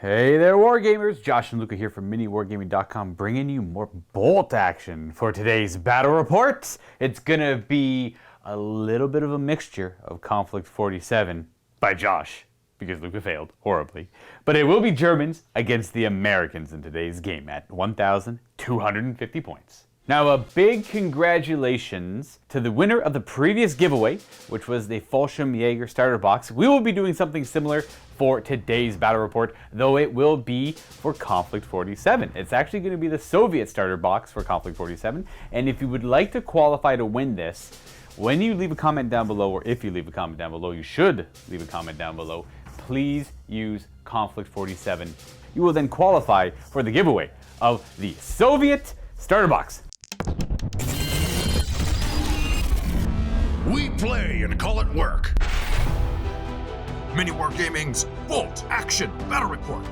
Hey there, Wargamers! Josh and Luka here from MiniWarGaming.com, bringing you more bolt action for today's battle report. It's gonna be a little bit of a mixture of Conflict 47 by Josh, because Luka failed horribly. But it will be Germans against the Americans in today's game at 1,250 points. Now, a big congratulations to the winner of the previous giveaway, which was the Fallschirmjäger starter box. We will be doing something similar for today's battle report, though it will be for Conflict 47. It's actually going to be the Soviet starter box for Conflict 47, and if you would like to qualify to win this, when you leave a comment down below, or if you leave a comment down below, you should leave a comment down below, please use Conflict 47. You will then qualify for the giveaway of the Soviet starter box. We play and call it work. MiniWarGaming's Bolt Action Battle Report.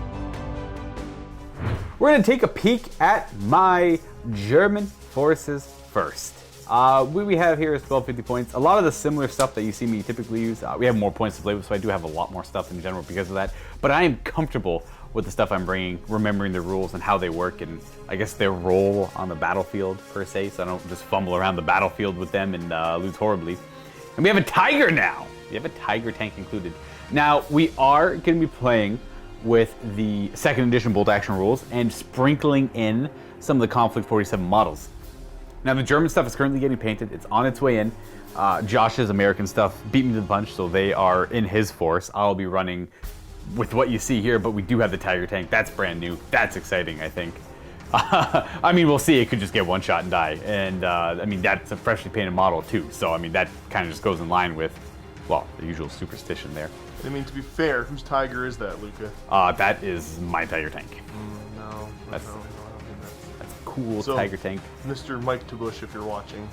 We're going to take a peek at my German forces first. What we have here is 1250 points. A lot of the similar stuff that you see me typically use. We have more points to play with, so I do have a lot more stuff in general because of that. But I am comfortable with the stuff I'm bringing, remembering the rules and how they work, and I guess their role on the battlefield per se, so I don't just fumble around the battlefield with them and lose horribly. And we have a Tiger now. We have a Tiger tank included. Now, we are going to be playing with the second edition bolt action rules and sprinkling in some of the Conflict 47 models. Now, the German stuff is currently getting painted. It's on its way in. Josh's American stuff beat me to the punch, so they are in his force. I'll be running with what you see here, but we do have the Tiger tank. That's brand new. That's exciting, I think. I mean, we'll see. It could just get one shot and die. And, I mean, that's a freshly painted model, too. So, I mean, that kind of just goes in line with, well, the usual superstition there. I mean, to be fair, whose Tiger is that, Luka? That is my Tiger tank. No, That's- I don't think That's a cool So, Tiger tank. Mr. Mike Tabush, if you're watching,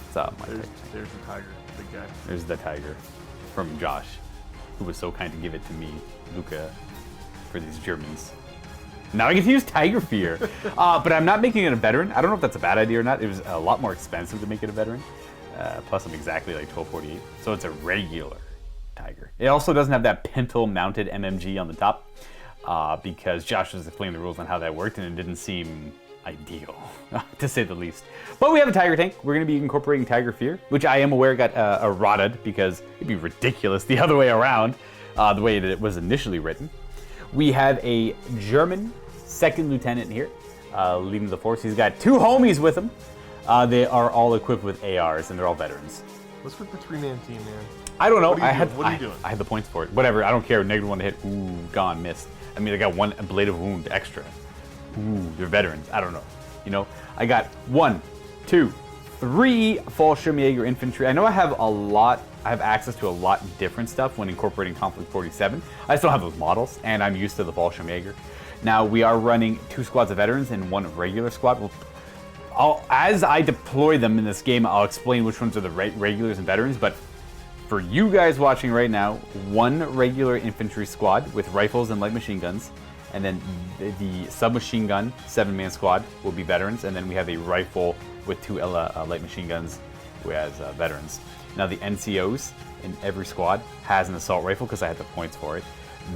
It's my Tiger tank. there's the Tiger, big guy. There's the Tiger from Josh, who was so kind to give it to me, Luka, for these Germans. Now I get to use Tiger Fear. But I'm not making it a veteran. I don't know if that's a bad idea or not. It was a lot more expensive to make it a veteran. Plus I'm exactly like 1248. So it's a regular Tiger. It also doesn't have that pintle mounted MMG on the top because Josh was explaining the rules on how that worked and it didn't seem ideal, to say the least. But we have a Tiger tank. We're going to be incorporating Tiger Fear, which I am aware got eroded because it'd be ridiculous the other way around, the way that it was initially written. We have a German second lieutenant here, leading the force. He's got two homies with him. They are all equipped with ARs, and they're all veterans. Let's put the three-man team, man. I don't know. What are you doing? I had the points for it. Whatever. I don't care. Negative one to hit. Ooh, gone. Missed. I mean, I got one blade of wound extra. Ooh, they're veterans. I don't know. You know, I got 1, 2, 3 Fallschirmjäger infantry. I know I have a lot. I have access to a lot different stuff when incorporating Conflict 47. I still have those models, and I'm used to the Fallschirmjäger. Now, we are running 2 squads of veterans and 1 regular squad. As I deploy them in this game, I'll explain which ones are the regulars and veterans, but for you guys watching right now, 1 regular infantry squad with rifles and light machine guns, and then the submachine gun 7-man squad will be veterans, and then we have a rifle with 2 light machine guns who has veterans. Now the NCOs in every squad has an assault rifle because I had the points for it.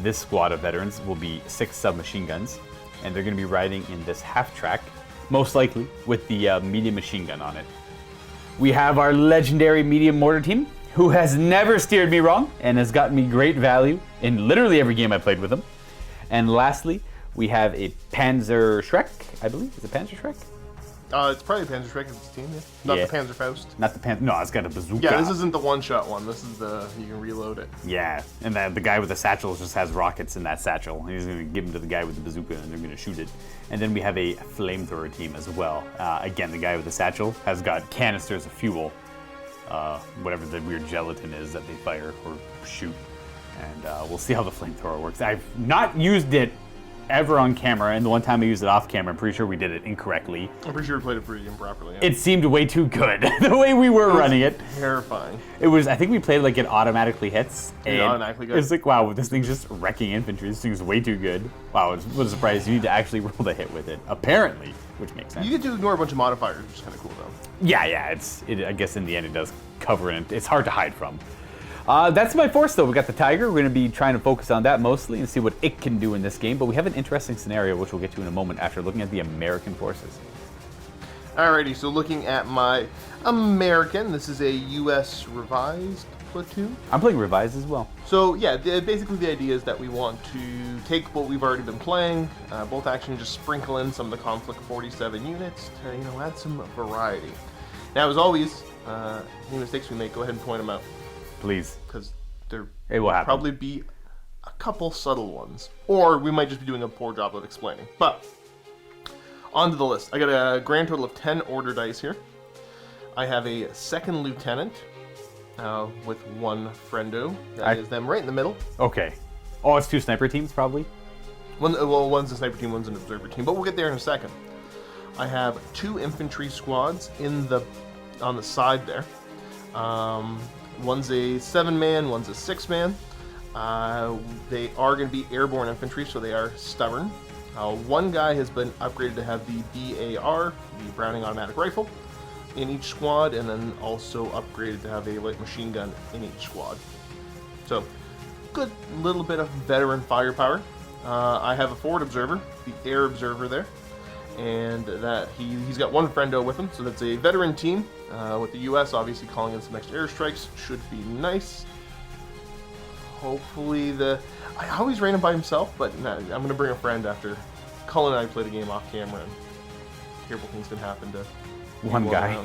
This squad of veterans will be 6 submachine guns, and they're going to be riding in this half-track, most likely with the medium machine gun on it. We have our legendary medium mortar team, who has never steered me wrong and has gotten me great value in literally every game I played with them. And lastly, we have a Panzer Shrek, I believe. Is it Panzer Shrek? It's probably Panzer Shrek as its team, yeah. Not Yeah. the Panzer Faust. Not the Panzer. No, it's got a bazooka. Yeah, this isn't the one-shot one. This is the, you can reload it. Yeah, and the guy with the satchel just has rockets in that satchel. He's going to give them to the guy with the bazooka, and they're going to shoot it. And then we have a flamethrower team as well. Again, the guy with the satchel has got canisters of fuel, whatever the weird gelatin is that they fire or shoot. And we'll see how the flamethrower works. I've not used it ever on camera, and the one time I used it off camera, I'm pretty sure we did it incorrectly. I'm pretty sure we played it pretty improperly. Yeah. It seemed way too good, the way we were running it. Terrifying. It was, I think we played like it automatically hits. It automatically goes. It's like, wow, this thing's just wrecking infantry. This thing's way too good. Wow, what a surprise. You need to actually roll the hit with it, apparently, which makes sense. You get to ignore a bunch of modifiers, which is kind of cool, though. Yeah, I guess in the end it does cover it. It's hard to hide from. That's my force, though. We got the Tiger. We're going to be trying to focus on that mostly and see what it can do in this game. But we have an interesting scenario, which we'll get to in a moment after looking at the American forces. Alrighty, so looking at my American, this is a U.S. revised platoon. I'm playing revised as well. So yeah, basically the idea is that we want to take what we've already been playing, bolt action, just sprinkle in some of the Conflict 47 units to add some variety. Now, as always, any mistakes we make, go ahead and point them out, Please. because there It will happen. probably be a couple subtle ones, or we might just be doing a poor job of explaining. But onto the list. I got a grand total of 10 order dice here. I have a second lieutenant with one friendo. That is them right in the middle. Okay. Oh, it's 2 sniper teams, probably? One's a sniper team, one's an observer team, but we'll get there in a second. I have 2 infantry squads on the side there. One's a 7-man, one's a 6-man. They are going to be airborne infantry, so they are stubborn. One guy has been upgraded to have the BAR, the Browning Automatic Rifle, in each squad, and then also upgraded to have a light machine gun in each squad. So, good little bit of veteran firepower. I have a forward observer, the air observer there, and that he's got one friendo with him, so that's a veteran team with the U.S. obviously calling in some extra airstrikes. Should be nice. Hopefully I always ran him by himself, but I'm going to bring a friend after Cullen and I played a game off camera, and terrible things can happen to One guy.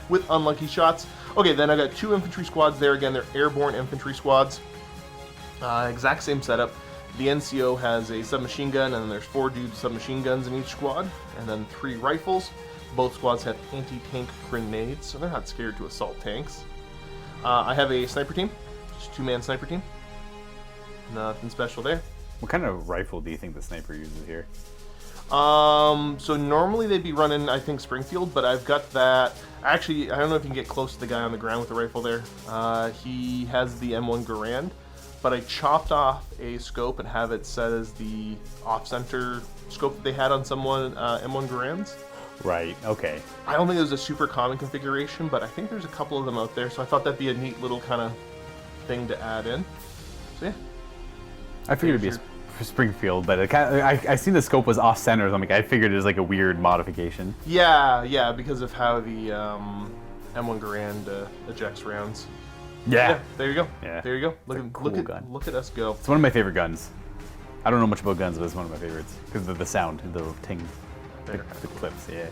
with unlucky shots. Okay, then I got 2 infantry squads there. Again, they're airborne infantry squads. Exact same setup. The NCO has a submachine gun, and then there's 4 dudes with submachine guns in each squad, and then 3 rifles. Both squads have anti-tank grenades, so they're not scared to assault tanks. I have a sniper team, just 2-man sniper team. Nothing special there. What kind of rifle do you think the sniper uses here? So normally they'd be running, I think, Springfield, but I've got that. Actually, I don't know if you can get close to the guy on the ground with the rifle there. He has the M1 Garand, but I chopped off a scope and have it set as the off-center scope that they had on someone M1 Garands. Right, okay. I don't think it was a super common configuration, but I think there's a couple of them out there, so I thought that'd be a neat little kind of thing to add in. So yeah. I figured it'd be a Springfield, but I seen the scope was off-center, so I figured it was like a weird modification. Yeah, because of how the M1 Garand ejects rounds. Yeah. There you go. Yeah. There you go. Look at us go. It's one of my favorite guns. I don't know much about guns, but it's one of my favorites because of the sound, the little ting, the clips. Yeah.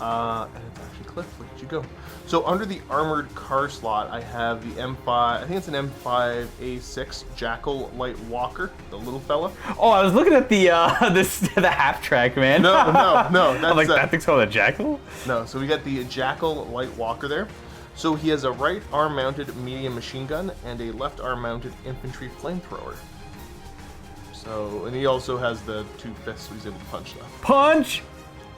And it's actually clipped. Look at you go. So under the armored car slot, I have the M5. I think it's an M5A6 Jackal Light Walker, the little fella. Oh, I was looking at the the half track, man. No. I'm That's like, that thing's called a Jackal? No. So we got the Jackal Light Walker there. So he has a right arm mounted medium machine gun and a left arm mounted infantry flamethrower. So, and he also has the 2 fists, so he's able to punch stuff. Punch!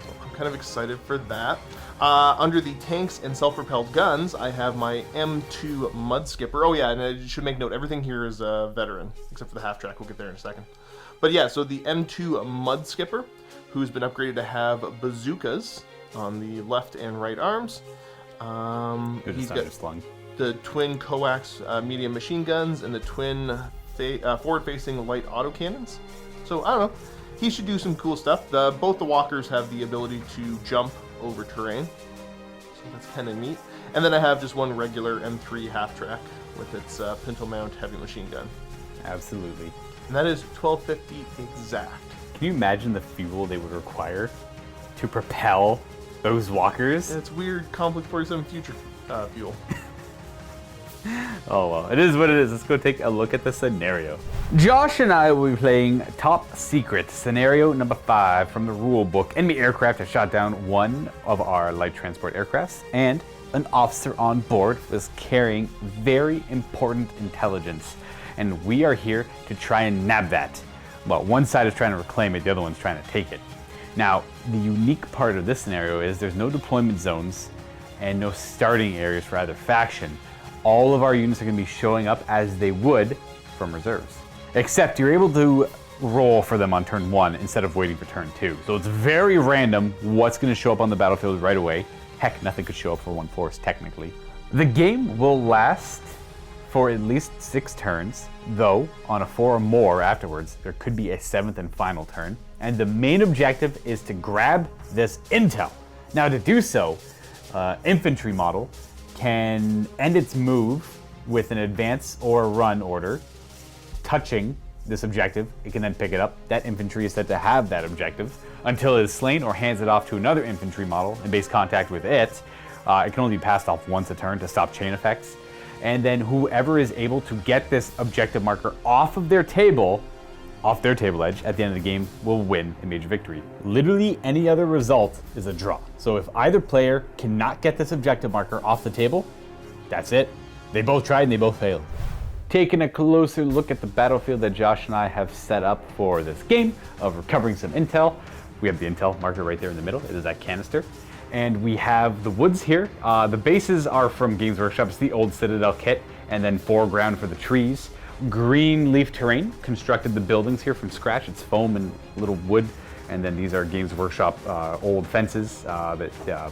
So I'm kind of excited for that. Under the tanks and self-propelled guns, I have my M2 Mud Skipper. Oh yeah, and I should make note, everything here is veteran, except for the half track. We'll get there in a second. But yeah, so the M2 Mud Skipper, who's been upgraded to have bazookas on the left and right arms. He's got the twin coax medium machine guns and the twin forward-facing light autocannons. So I don't know. He should do some cool stuff. Both the walkers have the ability to jump over terrain, so that's kind of neat. And then I have just one regular M3 half-track with its pintle mount heavy machine gun. Absolutely. And that is 1250 exact. Can you imagine the fuel they would require to propel those walkers? And it's weird Conflict 47 future fuel. Oh well, it is what it is. Let's go take a look at the scenario. Josh and I will be playing Top Secret, scenario number 5 from the rule book. Enemy aircraft have shot down one of our light transport aircrafts, and an officer on board was carrying very important intelligence. And we are here to try and nab that. Well, one side is trying to reclaim it, the other one's trying to take it. Now, the unique part of this scenario is there's no deployment zones and no starting areas for either faction. All of our units are going to be showing up as they would from reserves. Except you're able to roll for them on turn 1 instead of waiting for turn 2. So it's very random what's going to show up on the battlefield right away. Heck, nothing could show up for one force technically. The game will last for at least 6 turns, though on a 4 or more afterwards, there could be a 7th and final turn. And the main objective is to grab this intel. Now to do so, infantry model can end its move with an advance or a run order, touching this objective. It can then pick it up. That infantry is said to have that objective until it is slain or hands it off to another infantry model in base contact with it. It can only be passed off once a turn to stop chain effects. And then whoever is able to get this objective marker off their table edge at the end of the game will win a major victory. Literally any other result is a draw. So if either player cannot get this objective marker off the table, that's it. They both tried and they both failed. Taking a closer look at the battlefield that Josh and I have set up for this game of recovering some intel. We have the intel marker right there in the middle. It is that canister. And we have the woods here. The bases are from Games Workshop. It's the old Citadel kit, and then foreground for the trees. Green leaf terrain, constructed the buildings here from scratch. It's foam and little wood. And then these are Games Workshop old fences that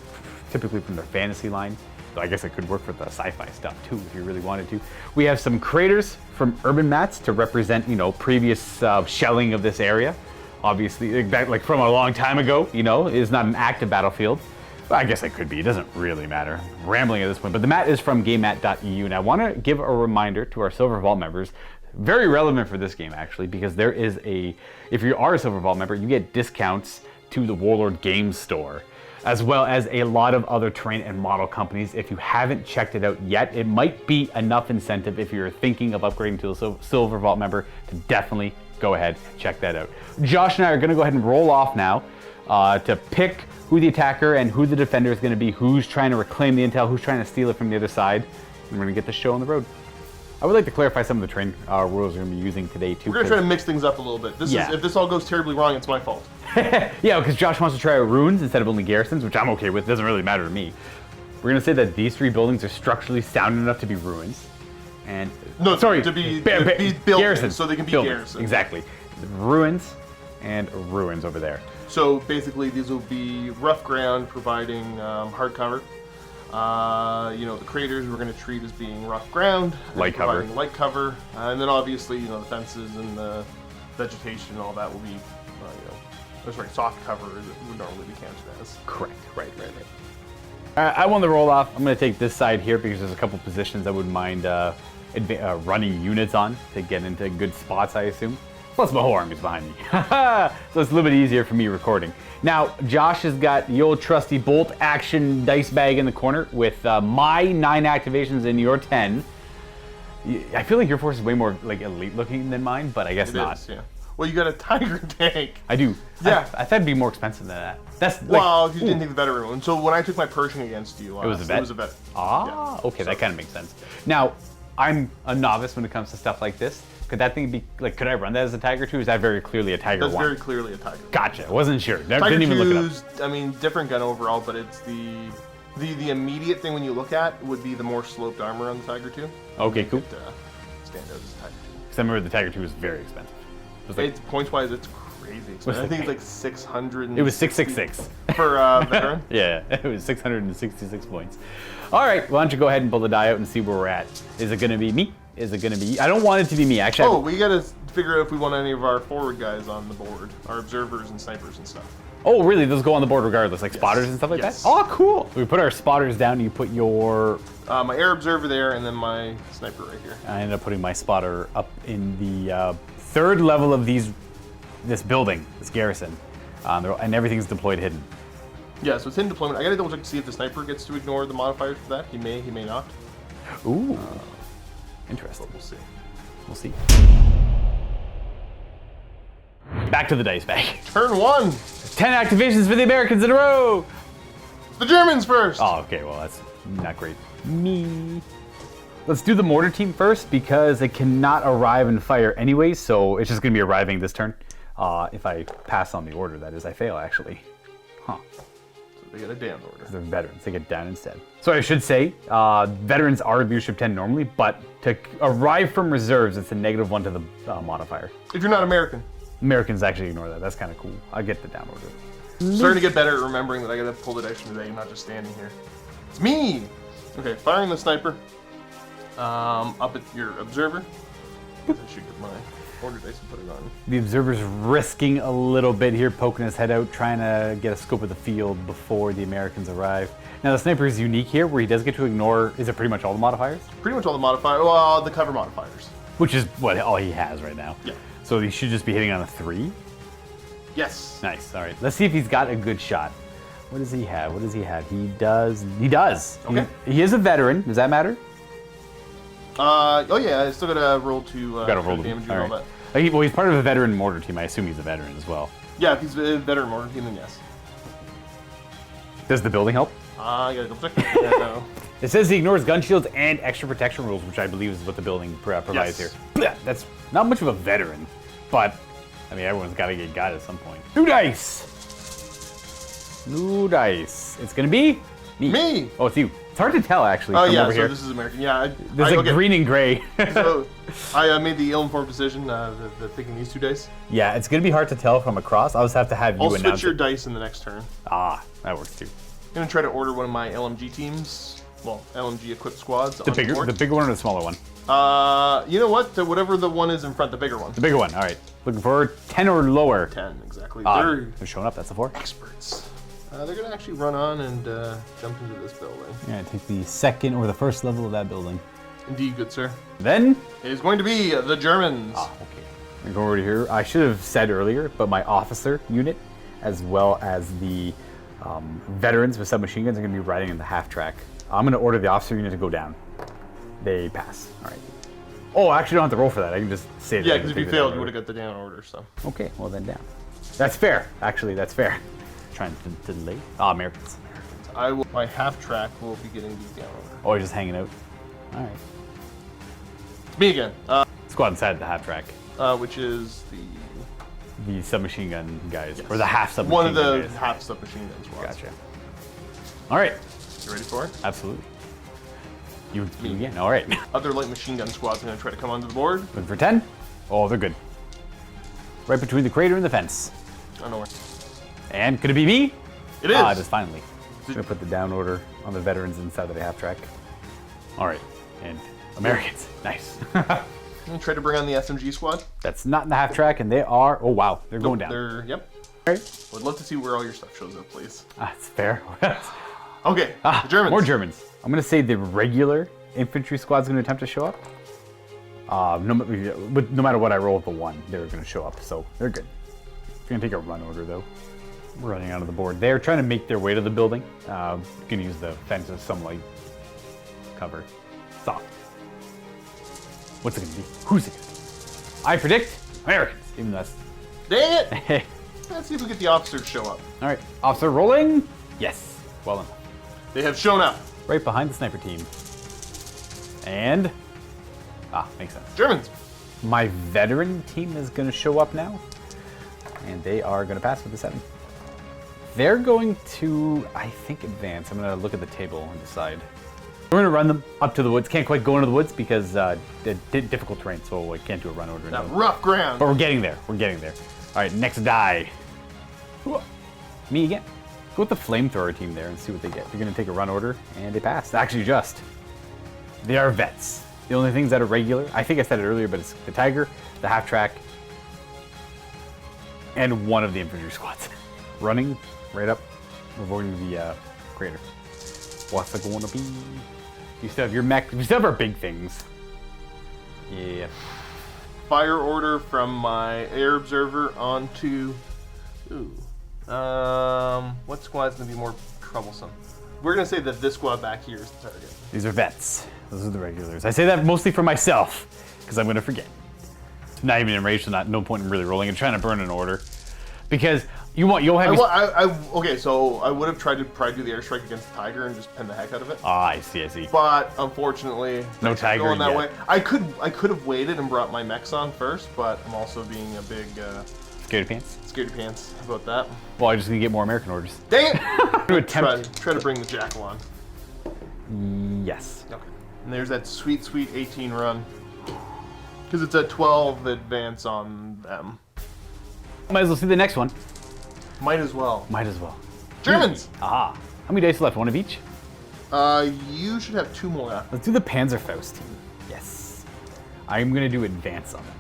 typically from their fantasy line. So I guess it could work for the sci-fi stuff too if you really wanted to. We have some craters from urban mats to represent, previous shelling of this area. Obviously, like from a long time ago, it is not an active battlefield. I guess it could be, it doesn't really matter. I'm rambling at this point, but the mat is from GameMat.eu, and I want to give a reminder to our Silver Vault members, very relevant for this game actually, because there is if you are a Silver Vault member, you get discounts to the Warlord Games Store, as well as a lot of other terrain and model companies. If you haven't checked it out yet, it might be enough incentive if you're thinking of upgrading to a Silver Vault member to definitely go ahead and check that out. Josh and I are going to go ahead and roll off now to pick who the attacker and who the defender is going to be, who's trying to reclaim the intel, who's trying to steal it from the other side. And we're going to get the show on the road. I would like to clarify some of the terrain rules we're going to be using today too. We're going to try to mix things up a little bit. If this all goes terribly wrong, it's my fault. Yeah, because Josh wants to try out ruins instead of only garrisons, which I'm okay with. It doesn't really matter to me. We're going to say that these 3 buildings are structurally sound enough to be ruins. And to be garrisons, so they can be garrisons. Exactly. Ruins and ruins over there. So basically, these will be rough ground, providing hard cover. The craters we're going to treat as being rough ground, light cover, and then obviously, the fences and the vegetation and all that will be, soft cover as it would normally be counted as. Correct. Right. I want to roll off. I'm going to take this side here because there's a couple positions I wouldn't mind running units on to get into good spots, I assume. Plus my whole army's behind me. So it's a little bit easier for me recording. Now, Josh has got the old trusty bolt action dice bag in the corner with my 9 activations and your 10. I feel like your force is way more elite looking than mine, but I guess not. Is, yeah. Well, you got a tiger tank. I do. Yeah. I thought it'd be more expensive than that. That's if you didn't take the veteran one. So when I took my Pershing against you, it was a vet. Ah, yeah. Okay, that kind of makes sense. Now, I'm a novice when it comes to stuff like this. Could that thing be could I run that as a Tiger 2? Is that very clearly a Tiger 1? That's very clearly a Tiger 1. Gotcha. Wasn't sure. Tiger Didn't even look it up. Different gun overall, but it's the immediate thing when you look at would be the more sloped armor on the Tiger 2. Okay, cool. Stand out as a Tiger 2. Because I remember the Tiger 2 was very expensive. It's points-wise, it's crazy expensive. I think it's 600. It was 666 for veteran. Yeah, it was 666 points. All right, why don't you go ahead and pull the die out and see where we're at? Is it going to be me? Is it going to be? I don't want it to be me, actually. We got to figure out if we want any of our forward guys on the board, our observers and snipers and stuff. Oh, really? Those go on the board regardless, like spotters and stuff like that? Oh, cool. So we put our spotters down, and you put your... my air observer there, and then my sniper right here. I ended up putting my spotter up in the 3rd level of this building, this garrison, and everything's deployed hidden. Yeah, so it's hidden deployment. I got to double check to see if the sniper gets to ignore the modifiers for that. He may not. Ooh. Interesting. But we'll see. We'll see. Back to the dice bag. Turn 1. 10 activations for the Americans in a row. The Germans first. Oh, okay. Well, that's not great. Me. Let's do the mortar team first because it cannot arrive and fire anyways, so it's just going to be arriving this turn. If I pass on the order, that is, I fail actually. Huh. They get a down order. They're veterans. They get down instead. So I should say, veterans are leadership 10 normally, but to arrive from reserves, it's a -1 to the modifier. If you're not American. Americans actually ignore that. That's kind of cool. I get the down order. Starting to get better at remembering that I gotta pull the dice from today, not just standing here. It's me! Okay, firing the sniper. Up at your observer. I should get my order dice and put it on. The observer's risking a little bit here, poking his head out, trying to get a scope of the field before the Americans arrive. Now, the sniper is unique here, where he does get to ignore, is it pretty much all the modifiers? Pretty much all the modifiers, well, the cover modifiers. Which is what all he has right now. Yeah. So he should just be hitting on a 3? Yes. Nice, all right. Let's see if he's got a good shot. What does he have? What does he have? He does. Okay. He is a veteran. Does that matter? Oh yeah, I still gotta roll to Gotta roll damage and all all right. that. Well, he's part of a veteran mortar team. I assume he's a veteran as well. Yeah, if he's a veteran mortar team, then yes. Does the building help? I gotta double check. Yeah, no. It says he ignores gun shields and extra protection rules, which I believe is what the building provides Yes. here. That's not much of a veteran, but I mean, everyone's got to get got at some point. New dice. New dice. It's gonna be Me! Oh, it's you. It's hard to tell actually. Oh from yeah, over so here. this is American. Yeah, There's okay. green and gray. So I made the ill-informed decision, the picking these 2 dice. Yeah, it's gonna be hard to tell from across. I'll just have to have you I'll announce switch your it. dice in the next turn. Ah, that works too. I'm gonna try to order one of my LMG teams, well, LMG equipped squads. The bigger one or the smaller one? You know what? Whatever the one is in front, the bigger one. The bigger one. All right. Looking for 10 or lower. 10 exactly. They're showing up. That's a 4. Experts. They're gonna actually run on and jump into this building. Yeah, take the second or the first level of that building. Indeed, good sir. Then, It is going to be the Germans. okay. I'm go over to here. I should have said earlier, but my officer unit, as well as the veterans with submachine guns, are going to be riding in the half track. I'm going to order the officer unit to go down. They pass. All right. Oh, I actually don't have to roll for that. I can just say that. Yeah, because if you failed, you would have got the down order. So. Okay, well then down. That's fair. Actually, that's fair. Trying to delay. Ah, Americans. My half track will be getting these down order. Oh, you're just hanging out. All right. Me again. Let's go outside the half track. Which is The submachine gun guys, or the half submachine one of gun the guys. half submachine gun squads. Gotcha. All right. You ready for it? Absolutely. You again. All right. Other light machine gun squads are going to try to come onto the board. Looking for 10. Oh, they're good. Right between the crater and the fence. I don't know where. And could it be me? It is. Ah, it is finally. I'm gonna put the down order on the veterans inside of the half track. All right. And Americans. Nice. I'm going to try to bring on the SMG squad. That's not in the half track, and they are. Oh wow, they're going down. Yep. All right. Would love to see where all your stuff shows up, please. That's fair. Okay, the Germans. More Germans. I'm gonna say the regular infantry squad's gonna attempt to show up. No matter what I roll with the 1, they're gonna show up, so they're good. Gonna take a run order though. Running onto the board. They're trying to make their way to the building. Gonna use the fence as some like cover. Stop. What's it gonna be? Who's it gonna be? I predict Americans. Even less. Dang it! Hey. Let's see if we get the officers to show up. All right, officer rolling. Yes. Well enough. They have shown up. Right behind the sniper team. And makes sense. Germans. My veteran team is going to show up now, and they are going to pass with the 7. They're going to, I think, advance. I'm going to look at the table and decide. We're going to run them up to the woods. Can't quite go into the woods because difficult terrain, so I can't do a run order. That rough ground. But we're getting there. We're getting there. All right, next die. Me again. Go with the flamethrower team there and see what they get. They're going to take a run order, and they pass. Actually, they are vets. The only things that are regular, I think I said it earlier, but it's the Tiger, the half track, and one of the infantry squads. Running right up, avoiding the crater. What's it going to be? You still have your mech. You still have our big things. Yeah. Fire order from my air observer onto. What squad's gonna be more troublesome? We're gonna say that this squad back here is the target. These are vets. Those are the regulars. I say that mostly for myself, because I'm gonna forget. Not even enraged, so no point in really rolling and trying to burn an order, because you'll have. Okay, so I would have tried to probably do the airstrike against the Tiger and just pen the heck out of it. Ah, I see. But unfortunately, No Tiger going that yet. way. I could have waited and brought my mechs on first, but I'm also being a big Scaredy pants. scaredy pants about that. Well, I just need to get more American orders. Dang it! To attempt. Try to bring the Jackal on. Yes. Okay. And there's that sweet 18 run. Because it's a 12 advance on them. Might as well see the next one. Might as well. Might as well. Germans! Ah. How many dice left? 1 of each? You should have 2 more left. Let's do the Panzerfaust team. Yes. I'm going to do advance on them.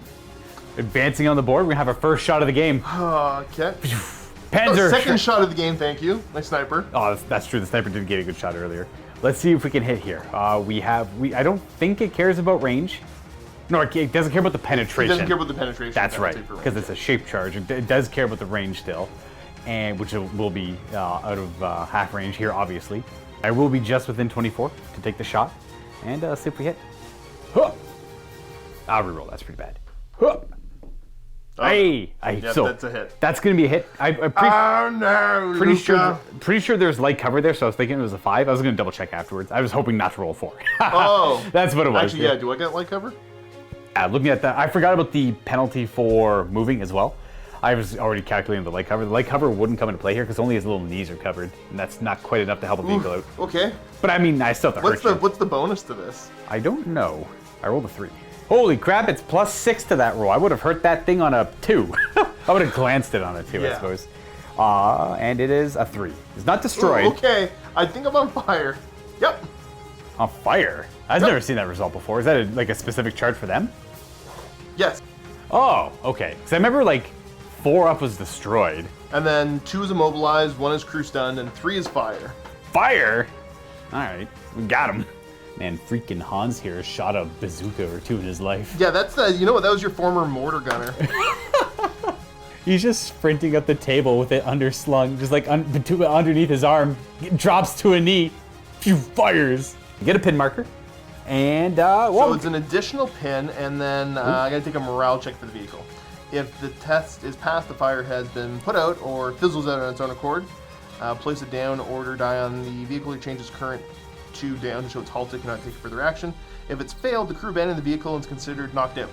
Advancing on the board, we're going to have our first shot of the game. Okay. Panzer. Second shot of the game, thank you. My sniper. Oh, that's true. The sniper did get a good shot earlier. Let's see if we can hit here. I don't think it cares about range. No, it doesn't care about the penetration. It doesn't care about the penetration. That's right, because it's a shape charge. It does care about the range still, and which will be out of half range here, obviously. I will be just within 24 to take the shot, and see if we hit. Huh. I'll reroll. That's pretty bad. Huh. Hey, so that's a hit. That's gonna be a hit. Oh no, pretty sure there's light cover there, so I was thinking it was a 5. I was gonna double check afterwards. I was hoping not to roll a 4. Oh, that's what it was. Actually, yeah. Do I get light cover? Looking at that, I forgot about the penalty for moving as well. I was already calculating the light cover. The light cover wouldn't come into play here because only his little knees are covered, and that's not quite enough to help a vehicle out. Okay. But I mean, I still have to hurt you. What's the bonus to this? I don't know. I rolled a 3. Holy crap, it's +6 to that roll. I would have hurt that thing on a 2. I would have glanced it on a 2, I suppose. And it is a 3. It's not destroyed. Ooh, okay, I think I'm on fire. Yep. On fire? I've never seen that result before. Is that like a specific charge for them? Yes. Oh, okay. Because I remember like 4 up was destroyed. And then 2 is immobilized, 1 is crew stunned, and 3 is fire. Fire? All right, we got him. Man, freaking Hans here shot a bazooka or 2 in his life. Yeah, that's you know what? That was your former mortar gunner. He's just sprinting up the table with it underslung, just like underneath his arm. Drops to a knee. Phew, fires. Get a pin marker. And, so it's an additional pin, and then I gotta take a morale check for the vehicle. If the test is passed, the fire has been put out or fizzles out on its own accord. Place a down order die on the vehicle or changes current to down to show it's halted, cannot take further action. If it's failed, the crew abandons the vehicle and is considered knocked out.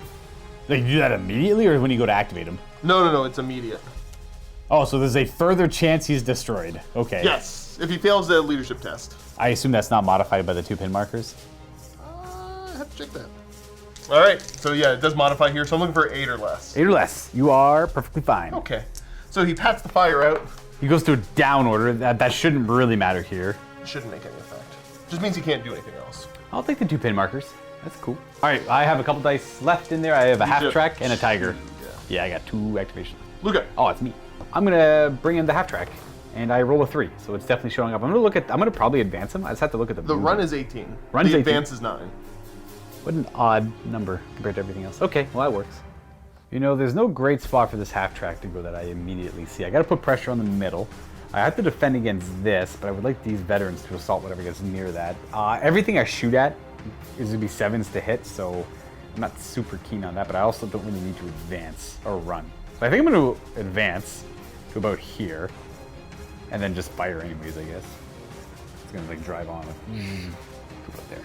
Like, you do that immediately or when you go to activate him? No, it's immediate. Oh, so there's a further chance he's destroyed. Okay. Yes, if he fails the leadership test. I assume that's not modified by the 2 pin markers? I have to check that. All right, so yeah, it does modify here, so I'm looking for 8 or less. 8 or less. You are perfectly fine. Okay, so he pats the fire out. He goes to a down order. That shouldn't really matter here. Shouldn't make any effect. Just means he can't do anything else. I'll take the 2 pin markers. That's cool. All right, I have a couple dice left in there. I have a half track and a tiger. Yeah, I got 2 activations. Luka. Oh, it's me. I'm gonna bring in the half track, and I roll a 3, so it's definitely showing up. I'm gonna probably advance him. I just have to look at the. The run is 18. Run's the 18. advance is 9. What an odd number compared to everything else. Okay, well that works. You know, there's no great spot for this half track to go that I immediately see. I gotta put pressure on the middle. I have to defend against this, but I would like these veterans to assault whatever gets near that. Everything I shoot at is gonna be 7s to hit, so I'm not super keen on that, but I also don't really need to advance or run. So I think I'm gonna advance to about here, and then just fire anyways, I guess. It's gonna like drive on to about there.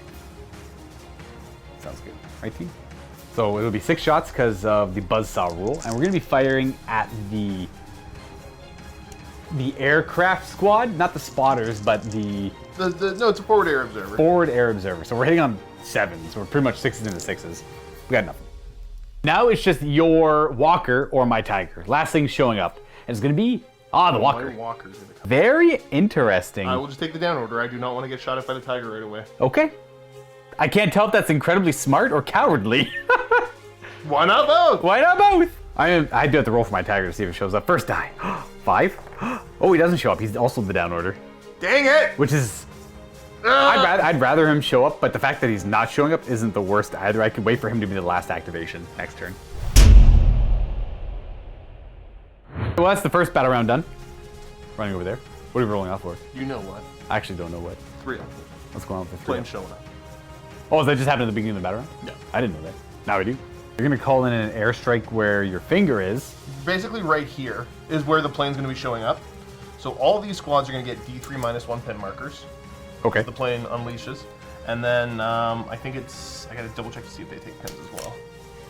Sounds good, right team? So it'll be 6 shots because of the buzzsaw rule, and we're gonna be firing at the aircraft squad, not the spotters, but no, it's a forward air observer. Forward air observer. So we're hitting on 7s. We're pretty much 6s into 6s. We got nothing. Now it's just your walker or my tiger. Last thing showing up. And it's gonna be the walker. My walker's gonna come. Very interesting. I will just take the down order. I do not want to get shot at by the tiger right away. Okay. I can't tell if that's incredibly smart or cowardly. Why not both? Why not both? I do have to roll for my tiger to see if it shows up. First die. 5. Oh, he doesn't show up. He's also the down order. Dang it! Which is... I'd rather him show up, but the fact that he's not showing up isn't the worst either. I could wait for him to be the last activation next turn. Well, that's the first battle round done. Running over there. What are we rolling off for? You know what? I actually don't know what. 3 up. What's going on with the 3? Plane showing up. Oh, that just happened at the beginning of the battle round? Yeah. I didn't know that. Now I do. You're gonna call in an airstrike where your finger is. Basically right here is where the plane's gonna be showing up. So all these squads are gonna get D3 -1 pin markers. Okay. The plane unleashes. And then I think I gotta double check to see if they take pins as well.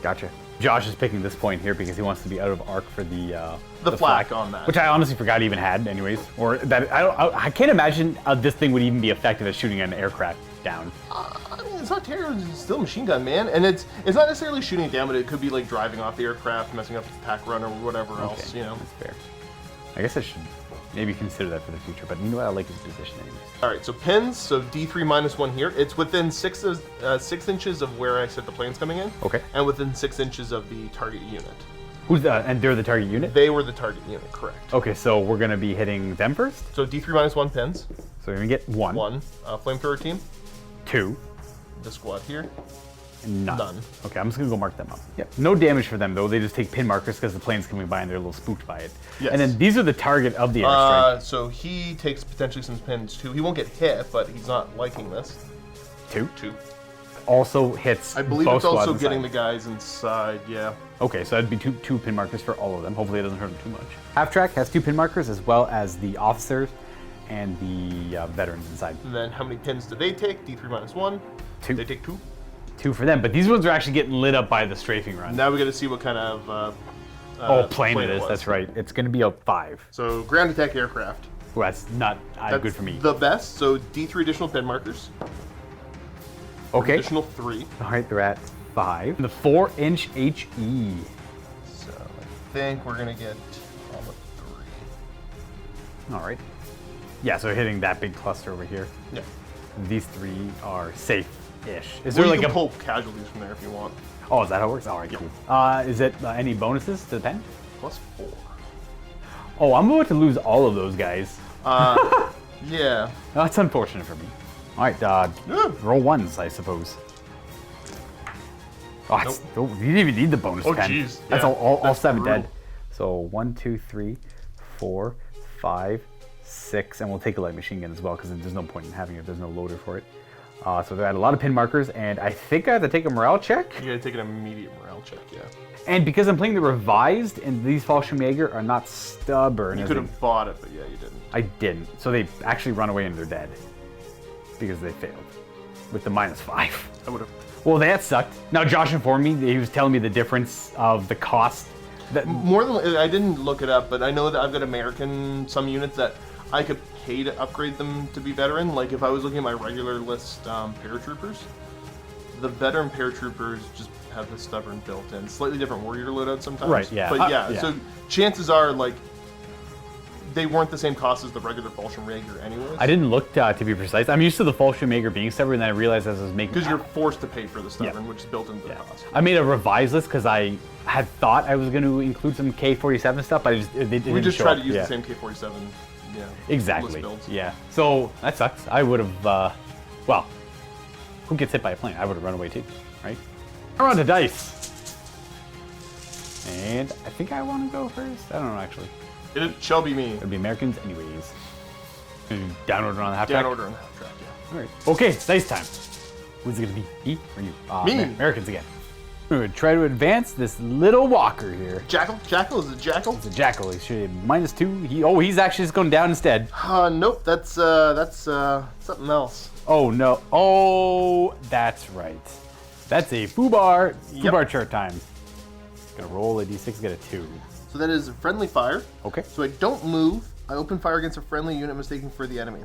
Gotcha. Josh is picking this point here because he wants to be out of arc for the flak on that. Which I honestly forgot he even had anyways. Or that I can't imagine this thing would even be effective at shooting an aircraft down. I mean, it's not terrible. It's still a machine gun, man. And it's not necessarily shooting it down, but it could be like driving off the aircraft, messing up its attack run or whatever else, you know. That's fair. I guess I should maybe consider that for the future. But you know what? I like his position anyways. All right, so pins. So D3 -1 here. It's within 6 inches of where I set the planes coming in. Okay. And within 6 inches of the target unit. Who's and they're the target unit? They were the target unit, correct. Okay, so we're gonna be hitting them first. So D3 -1 pins. So we're gonna get 1. 1. Flamethrower team. 2. The squad here. And none. None. Okay, I'm just gonna go mark them up. Yep. No damage for them though. They just take pin markers because the plane's coming by and they're a little spooked by it. Yes. And then these are the target of the airstrike. So he takes potentially some pins too. He won't get hit, but he's not liking this. 2. 2. Also hits. I believe both it's also squads getting inside. the guys inside. Yeah. Okay, so that'd be two pin markers for all of them. Hopefully it doesn't hurt them too much. Half track has 2 pin markers as well as the officers and the veterans inside. And then how many pins do they take? D3 -1. 2. They take 2. 2 for them, but these ones are actually getting lit up by the strafing run. Now we got to see what kind of plane it is. was. That's right. It's going to be a 5. So ground attack aircraft. Well, that's not That's good for me. The best. So D3 additional pin markers. Okay. Additional 3. All right, they're at 5. The 4-inch HE. So I think we're gonna get all the 3. All right. Yeah, so hitting that big cluster over here. Yeah. These 3 are safe-ish. Is Well, there you like can a pull casualties from there if you want. Oh, is that how it works? All right, cool. Is it any bonuses to the pen? +4. Oh, I'm about to lose all of those guys. Yeah. That's unfortunate for me. All right, roll 1s, I suppose. Oh, you didn't even need the bonus Oh, 10. jeez. That's Yeah, all that's 7 brutal. dead. So 1, 2, 3, 4, 5, 6, and we'll take a light machine gun as well because there's no point in having it. There's no loader for it. So they're at a lot of pin markers, and I think I have to take a morale check. You gotta take an immediate morale check. Yeah. And because I'm playing the revised, and these Fallschirmjäger are not stubborn. You as could in- have bought it, but yeah, you didn't. I didn't. So they actually run away and they're dead because they failed with the -5. I would have. Well, that sucked. Now Josh informed me that he was telling me the difference of the cost. That More than I didn't look it up, but I know that I've got some units that I could pay to upgrade them to be veteran. Like if I was looking at my regular list paratroopers, the veteran paratroopers just have the stubborn built in. Slightly different warrior loadout sometimes. Right, yeah. But yeah, Yeah. so chances are like they weren't the same cost as the regular Fallschirmjäger anyways. I didn't look to be precise. I'm used to the Fallschirmjäger being stubborn, and then I realized as I was making Because you're forced to pay for the stubborn, Yeah. which is built into the cost. I made a revised list because I had thought I was going to include some K47 stuff, but it didn't We just show tried up. to use Yeah. the same K47. Yeah. Exactly. List builds. Yeah. So that sucks. I would have. Well, who gets hit by a plane? I would have run away too, right? I'm on the dice. And I think I want to go first. I don't know actually. It shall be me. It'll be Americans anyways. Down order on the half Down track. order and half track. Yeah. All right. Okay, dice time. Who's it gonna be? Me or you? Me. Americans again. We're gonna try to advance this little walker here. Jackal? Jackal? Is it Jackal? It's a jackal. He should have -2. He's actually just going down instead. Nope. That's something else. Oh no. Oh, that's right. That's a foobar. Yep. Foobar chart time. Gonna roll a d6, get a 2. So that is friendly fire. Okay. So I don't move. I open fire against a friendly unit mistaken for the enemy.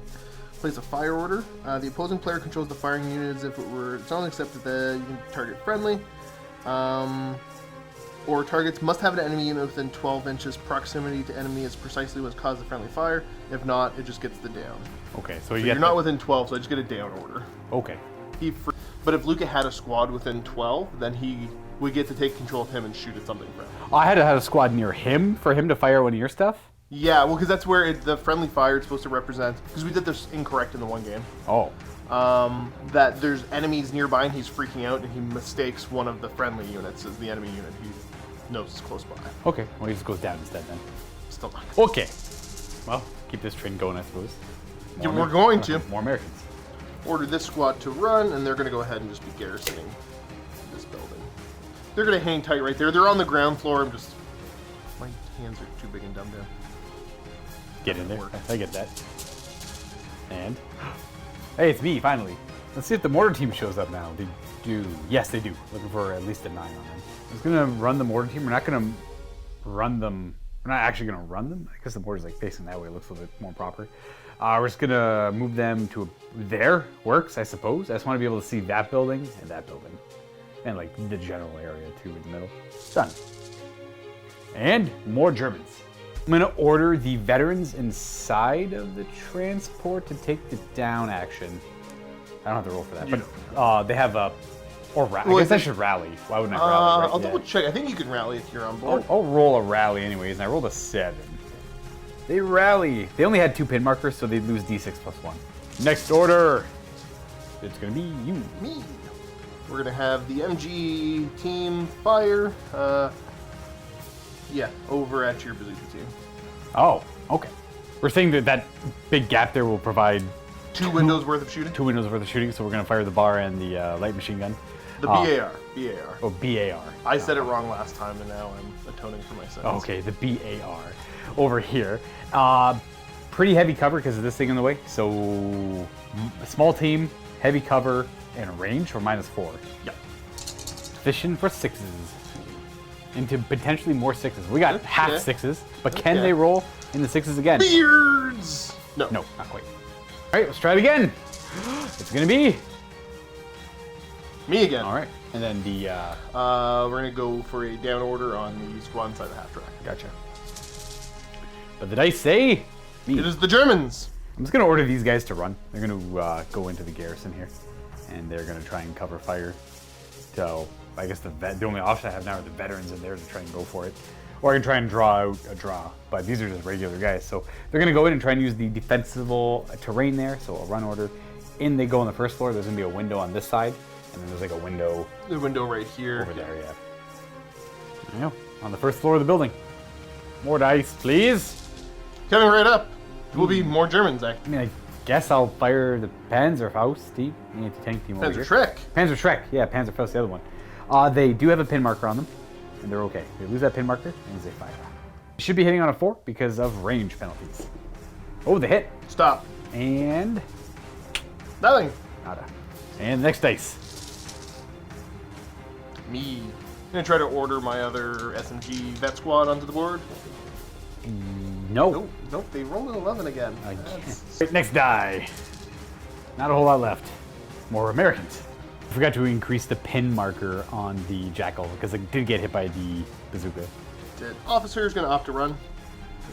Place a fire order. The opposing player controls the firing unit as if it were its own, except that you can target friendly. Or targets must have an enemy unit within 12 inches. Proximity to enemy is precisely what caused the friendly fire. If not, it just gets the down. Okay, so So you're not within 12, so I just get a down order. Okay. But if Luka had a squad within 12, then we get to take control of him and shoot at something friendly. I had to have a squad near him for him to fire one of your stuff? Yeah, well, because that's where the friendly fire is supposed to represent. Because we did this incorrect in the one game. Oh. That there's enemies nearby and he's freaking out and he mistakes one of the friendly units as the enemy unit he knows is close by. Okay, well he just goes down instead then. Still not. Okay. Well, keep this train going, I suppose. Yeah, we're going to. More Americans. Order this squad to run, and they're going to go ahead and just be garrisoning this building. They're going to hang tight right there. They're on the ground floor. My hands are too big and dumb down. Get in there. I get that. And hey, it's me finally. Let's see if the mortar team shows up now. They do. Yes, they do. Looking for at least a 9 on them. I was gonna run the mortar team. We're not gonna run them. We're not actually gonna run them. I guess the mortar's like facing that way. It looks a little bit more proper. We're just gonna move them to there. Works, I suppose. I just want to be able to see that building and that building, and like the general area too in the middle. Done. And more Germans. I'm gonna order the veterans inside of the transport to take the down action. I don't have to roll for that, but they have a I guess I should rally. Why wouldn't I rally? Right? I'll double check. I think you can rally if you're on board. I'll roll a rally anyways, and I rolled a 7. They rally. They only had 2 pin markers, so they'd lose d6 + 1. Next order. It's gonna be you. Me. We're gonna have the MG team fire. Yeah, over at your bazooka team. Oh, okay. We're saying that big gap there will provide 2 windows worth of shooting. 2 windows worth of shooting, so we're gonna fire the bar and the light machine gun. The BAR. Oh, BAR. I said it wrong last time, and now I'm atoning for my sins. Okay, the BAR over here. Pretty heavy cover because of this thing in the way. So, a small team, heavy cover, and a range for -4. Yeah. Fishing for 6s. Into potentially more 6s. We got half 6s, but can they roll in the 6s again? Beards! No. No, not quite. All right, let's try it again. It's gonna be me again. All right, and then the we're gonna go for a down order on the squad inside the half track. Gotcha. But the dice say me. It is the Germans. I'm just gonna order these guys to run. They're gonna go into the garrison here, and they're gonna try and cover fire. So I guess the only option I have now are the veterans in there to try and go for it, or I can try and draw out a draw. But these are just regular guys, so they're gonna go in and try and use the defensible terrain there. So a run order. In they go on the first floor. There's gonna be a window on this side, and then there's like a window. The window right here. Over there, yeah. There you go. On the first floor of the building. More dice, please. Coming right up. Will be more Germans, I mean, I guess I'll fire the Panzerfaust, the anti-tank team over here. Panzerschreck. Panzerschreck, yeah, Panzerfaust, the other one. They do have a pin marker on them, and they're okay. They lose that pin marker, and they fire. Should be hitting on a 4 because of range penalties. Oh, the hit. Stop. And nothing. Nada. And next dice. Me. I'm gonna try to order my other SMG vet squad onto the board. No. Nope, they rolled an 11 again. Right, next die. Not a whole lot left. More Americans. I forgot to increase the pin marker on the Jackal because it did get hit by the bazooka. Did. Officer's gonna opt to run.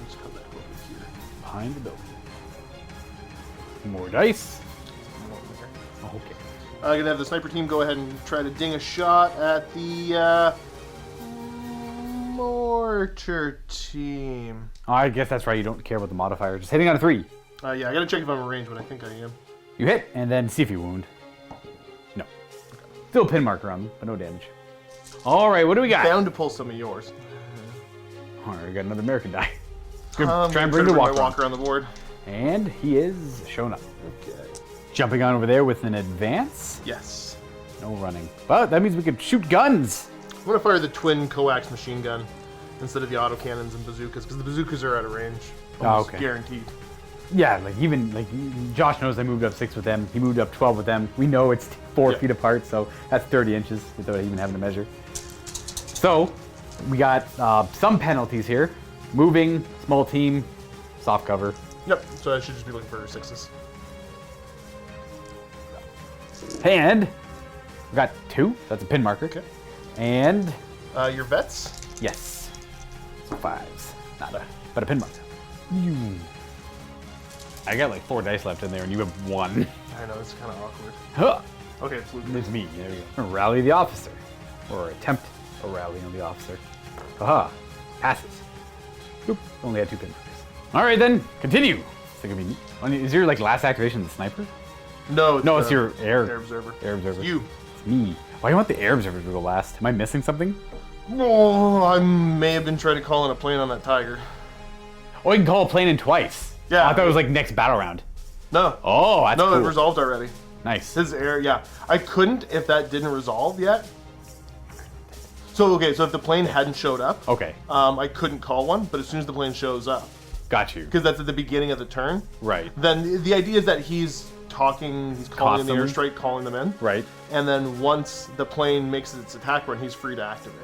Just come back over here. Behind the building. More dice. Okay. I'm gonna have the sniper team go ahead and try to ding a shot at the mortar team. Oh, I guess that's right. You don't care about the modifier. Just hitting on a 3. Yeah, I gotta check if I'm in range, but I think I am. You hit, and then see if you wound. No. Still a pin marker on them, but no damage. All right, what do we got? Bound to pull some of yours. All right, we got another American die. Good. Try Try and bring the walker on the board. And he is showing up. Okay. Jumping on over there with an advance. Yes. No running. But that means we can shoot guns. I'm gonna fire the twin coax machine gun instead of the autocannons and bazookas because the bazookas are out of range. Almost okay. Guaranteed. Yeah, like Josh knows I moved up 6 with them. He moved up 12 with them. We know it's 4 feet apart, so that's 30 inches without even having to measure. So we got some penalties here. Moving, small team, soft cover. Yep. So I should just be looking for 6s. And we got 2. That's a pin marker. Okay. And your vets. yes, so 5s. Nada, but a pin marker. I got like 4 dice left in there, and you have 1. I know, it's kind of awkward. Huh. Okay, it's Luka. It's me. There we go. Rally the officer, or attempt a rally on the officer. Haha. Passes. Oop. Only had 2 pin markers. All right then. Continue. It's gonna be neat. Is your like last activation the sniper? No. It's your air observer. Air observer. It's you. It's me. Why do you want the air observer to go last? Am I missing something? Oh, I may have been trying to call in a plane on that tiger. Oh, you can call a plane in twice. Yeah. I thought it was like next battle round. No. Oh, that's cool. It resolved already. Nice. His air, yeah. I couldn't if that didn't resolve yet. So if the plane hadn't showed up, Okay. I couldn't call one. But as soon as the plane shows up, Got you. because that's at the beginning of the turn, Right. then the idea is that he's talking, he's calling in the Constantly. airstrike, calling them in, Right. and then once the plane makes its attack run, he's free to activate.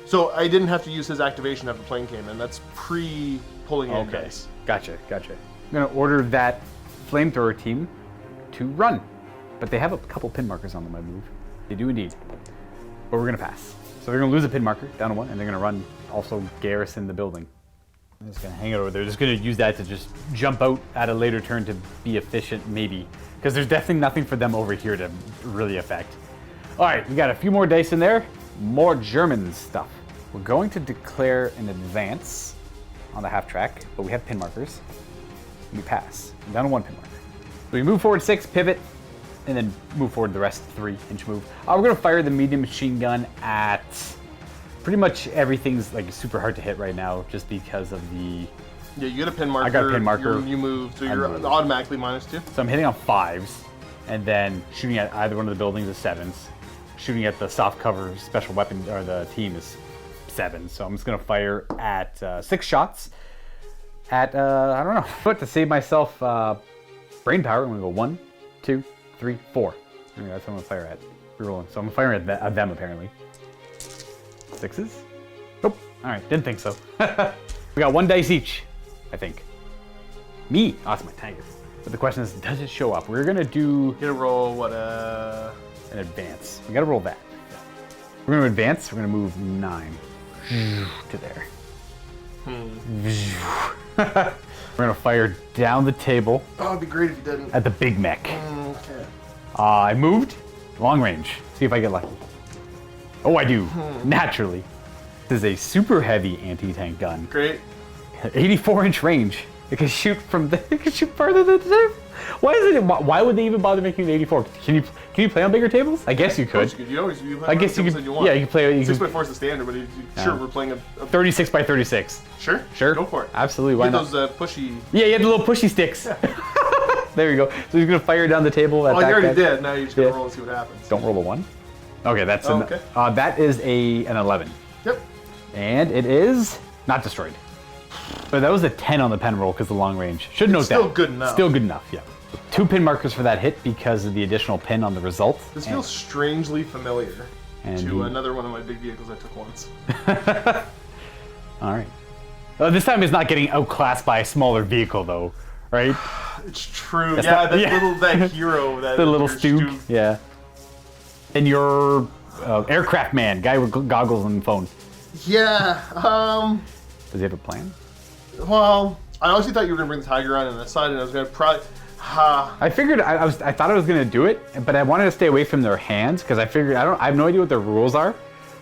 So I didn't have to use his activation after the plane came in. That's pre-pulling in Okay. dice. Gotcha. I'm gonna order that flamethrower team to run, but they have a couple pin markers on them. I believe they do indeed, but we're gonna pass. So they're gonna lose a pin marker down to 1, and they're gonna run also garrison the building. I'm just gonna hang it over there. Just gonna use that to just jump out at a later turn to be efficient, maybe. Because there's definitely nothing for them over here to really affect. All right, we got a few more dice in there. More German stuff. We're going to declare an advance on the half track, but we have pin markers. We pass. I'm down to 1 pin marker. So we move forward 6, pivot, and then move forward the rest 3-inch move. We're gonna fire the medium machine gun at pretty much everything's like super hard to hit right now, just because of the. Yeah, you get a pin marker. I got a pin marker. You move, so you're automatically -2. So I'm hitting on 5s, and then shooting at either one of the buildings is 7s. Shooting at the soft cover special weapon or the team is 7. So I'm just gonna fire at 6 shots. At I don't know, but to save myself brain power, I'm gonna go 1, 2, 3, 4. I mean, that's what I'm gonna fire at. Rerolling. So I'm firing at them apparently. 6s? Nope. All right, didn't think so. We got 1 dice each, I think. Me. Oh, it's my tiger. But the question is, does it show up? We're gonna do. You're gonna roll what? An advance. We gotta roll that. We're gonna advance. We're gonna move 9 to there. We're gonna fire down the table. Oh, it'd be great if you didn't. At the big mech. Okay. I moved. Long range. See if I get lucky. Oh, I do. Naturally. This is a super heavy anti-tank gun. Great. 84-inch range. It can shoot from the. It can shoot farther than the table. Why is it? Why would they even bother making it 84? Can you play on bigger tables? I guess you could. You always. I guess you could. Yeah, you can play. 6x4 is the standard, but sure, we're playing a 36 by 36. Sure. Sure. Go for it. Absolutely. Why not? Those pushy. Yeah, you had the little pushy sticks. There you go. So he's gonna fire down the table. Oh, you already did. Now you're just gonna roll and see what happens. Don't roll a 1. Okay, that's okay. That is an 11. Yep. And it is not destroyed. But that was a 10 on the pen roll because the long range. Should note that. Still good enough. Still good enough. Yeah. 2 pin markers for that hit because of the additional pin on the result. This feels strangely familiar to another one of my big vehicles I took once. All right. This time it's not getting outclassed by a smaller vehicle though, right? It's true. That's yeah, not- that hero. That The little Stoop. Stoop. Yeah. And your aircraft man, guy with goggles and phone. Yeah. Does he have a plan? Well, I honestly thought you were gonna bring the tiger on the side, and I was gonna probably. I figured I thought I was gonna do it, but I wanted to stay away from their hands because I figured I have no idea what their rules are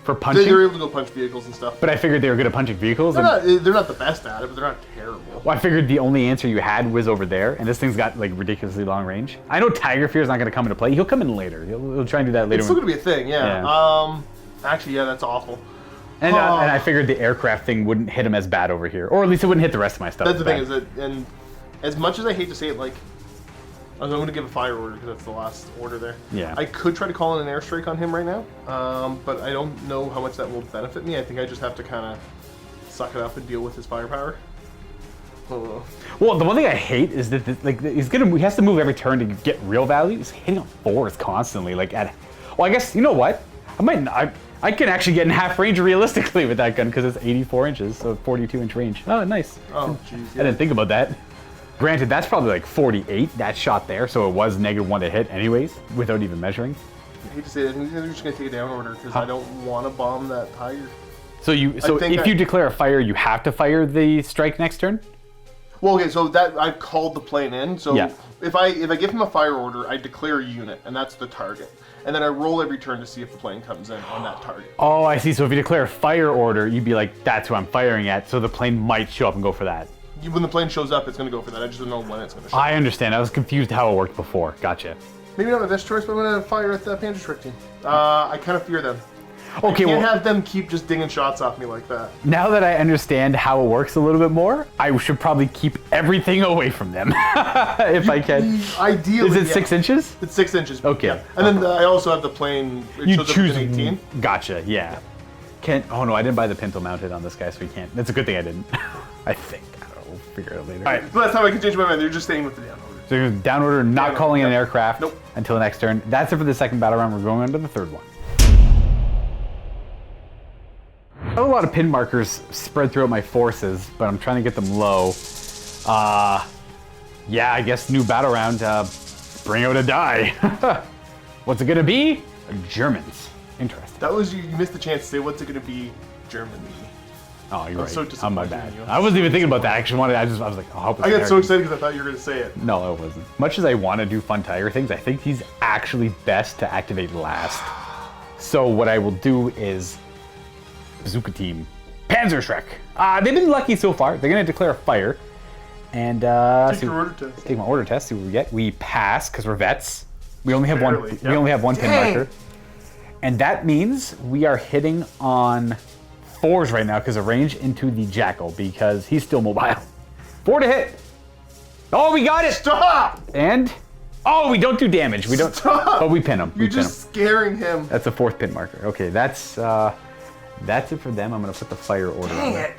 for punching. They're able to go punch vehicles and stuff. But I figured they were good at punching vehicles. They're not the best at it, but they're not terrible. Well, I figured the only answer you had was over there, and this thing's got like ridiculously long range. I know Tiger Fear's not gonna come into play. He'll come in later. He'll try and do that later. It's still gonna be a thing, yeah. Actually, yeah, that's awful. And I figured the aircraft thing wouldn't hit him as bad over here, or at least it wouldn't hit the rest of my stuff. That's the thing is that, and as much as I hate to say it, like, I'm going to give a fire order because that's the last order there. Yeah. I could try to call in an airstrike on him right now, but I don't know how much that will benefit me. I think I just have to kind of suck it up and deal with his firepower. Well, the one thing I hate is that he has to move every turn to get real value. He's hitting on 4s constantly. Well, I guess you know what? I can actually get in half range realistically with that gun because it's 84 inches, so 42-inch range. Oh, nice. Oh, jeez. I didn't think about that. Granted, that's probably like 48, that shot there, so it was -1 to hit anyways, without even measuring. I hate to say that. I think they're just going to take a down order because I don't want to bomb that tiger. So if you declare a fire, you have to fire the strike next turn? Well, okay, so that I've called the plane in. So Yeah. if I give him a fire order, I declare a unit, and that's the target. And then I roll every turn to see if the plane comes in on that target. Oh, I see. So if you declare a fire order, you'd be like, that's who I'm firing at, so the plane might show up and go for that. When the plane shows up, it's going to go for that. I just don't know when it's going to show up. I understand. I was confused how it worked before. Gotcha. Maybe not my best choice, but I'm going to fire at the Panther Trick team. I kind of fear them. Okay, I can't have them keep just dinging shots off me like that. Now that I understand how it works a little bit more, I should probably keep everything away from them if I can. Ideally, is it 6 inches? It's 6 inches. Okay. Yeah. And then I also have the plane. It You shows choose up as an 18. Gotcha. Yeah. Oh no, I didn't buy the pintle mounted on this guy, so we can't. That's a good thing I didn't. I think. I don't know. We'll figure it out later. All right. So that's how I can change my mind. They're just staying with the down order. So you're down order, not calling in an aircraft Nope. until the next turn. That's it for the second battle round. We're going on to the third one. I have a lot of pin markers spread throughout my forces, but I'm trying to get them low. Yeah, I guess new battle round. Bring out a die. What's it gonna be? Germans. Interesting. That was you missed the chance to say what's it going to be, Germany. Oh, you're right. so I'm my disappointed bad. in you. I wasn't even thinking about that. I actually wanted. I was like, oh, I hope it's I got so American. excited because I thought you were going to say it. No, it wasn't. Much as I want to do fun tiger things, I think he's actually best to activate last. So what I will do is Bazooka Team, Panzer Shrek. They've been lucky so far. They're going to declare a fire. And Take your order test. take my order test, see what we get. We pass because we're vets. We only have Barely, one. yep. We only have one pin Dang. marker, and that means we are hitting on 4s right now because of range into the jackal because he's still mobile. 4 to hit. Oh, we got it. Stop! And oh, we don't do damage. We don't. Stop! But we pin him. You're just scaring him. That's a 4th pin marker. Okay, that's it for them. I'm gonna put the fire order on Dang there. it.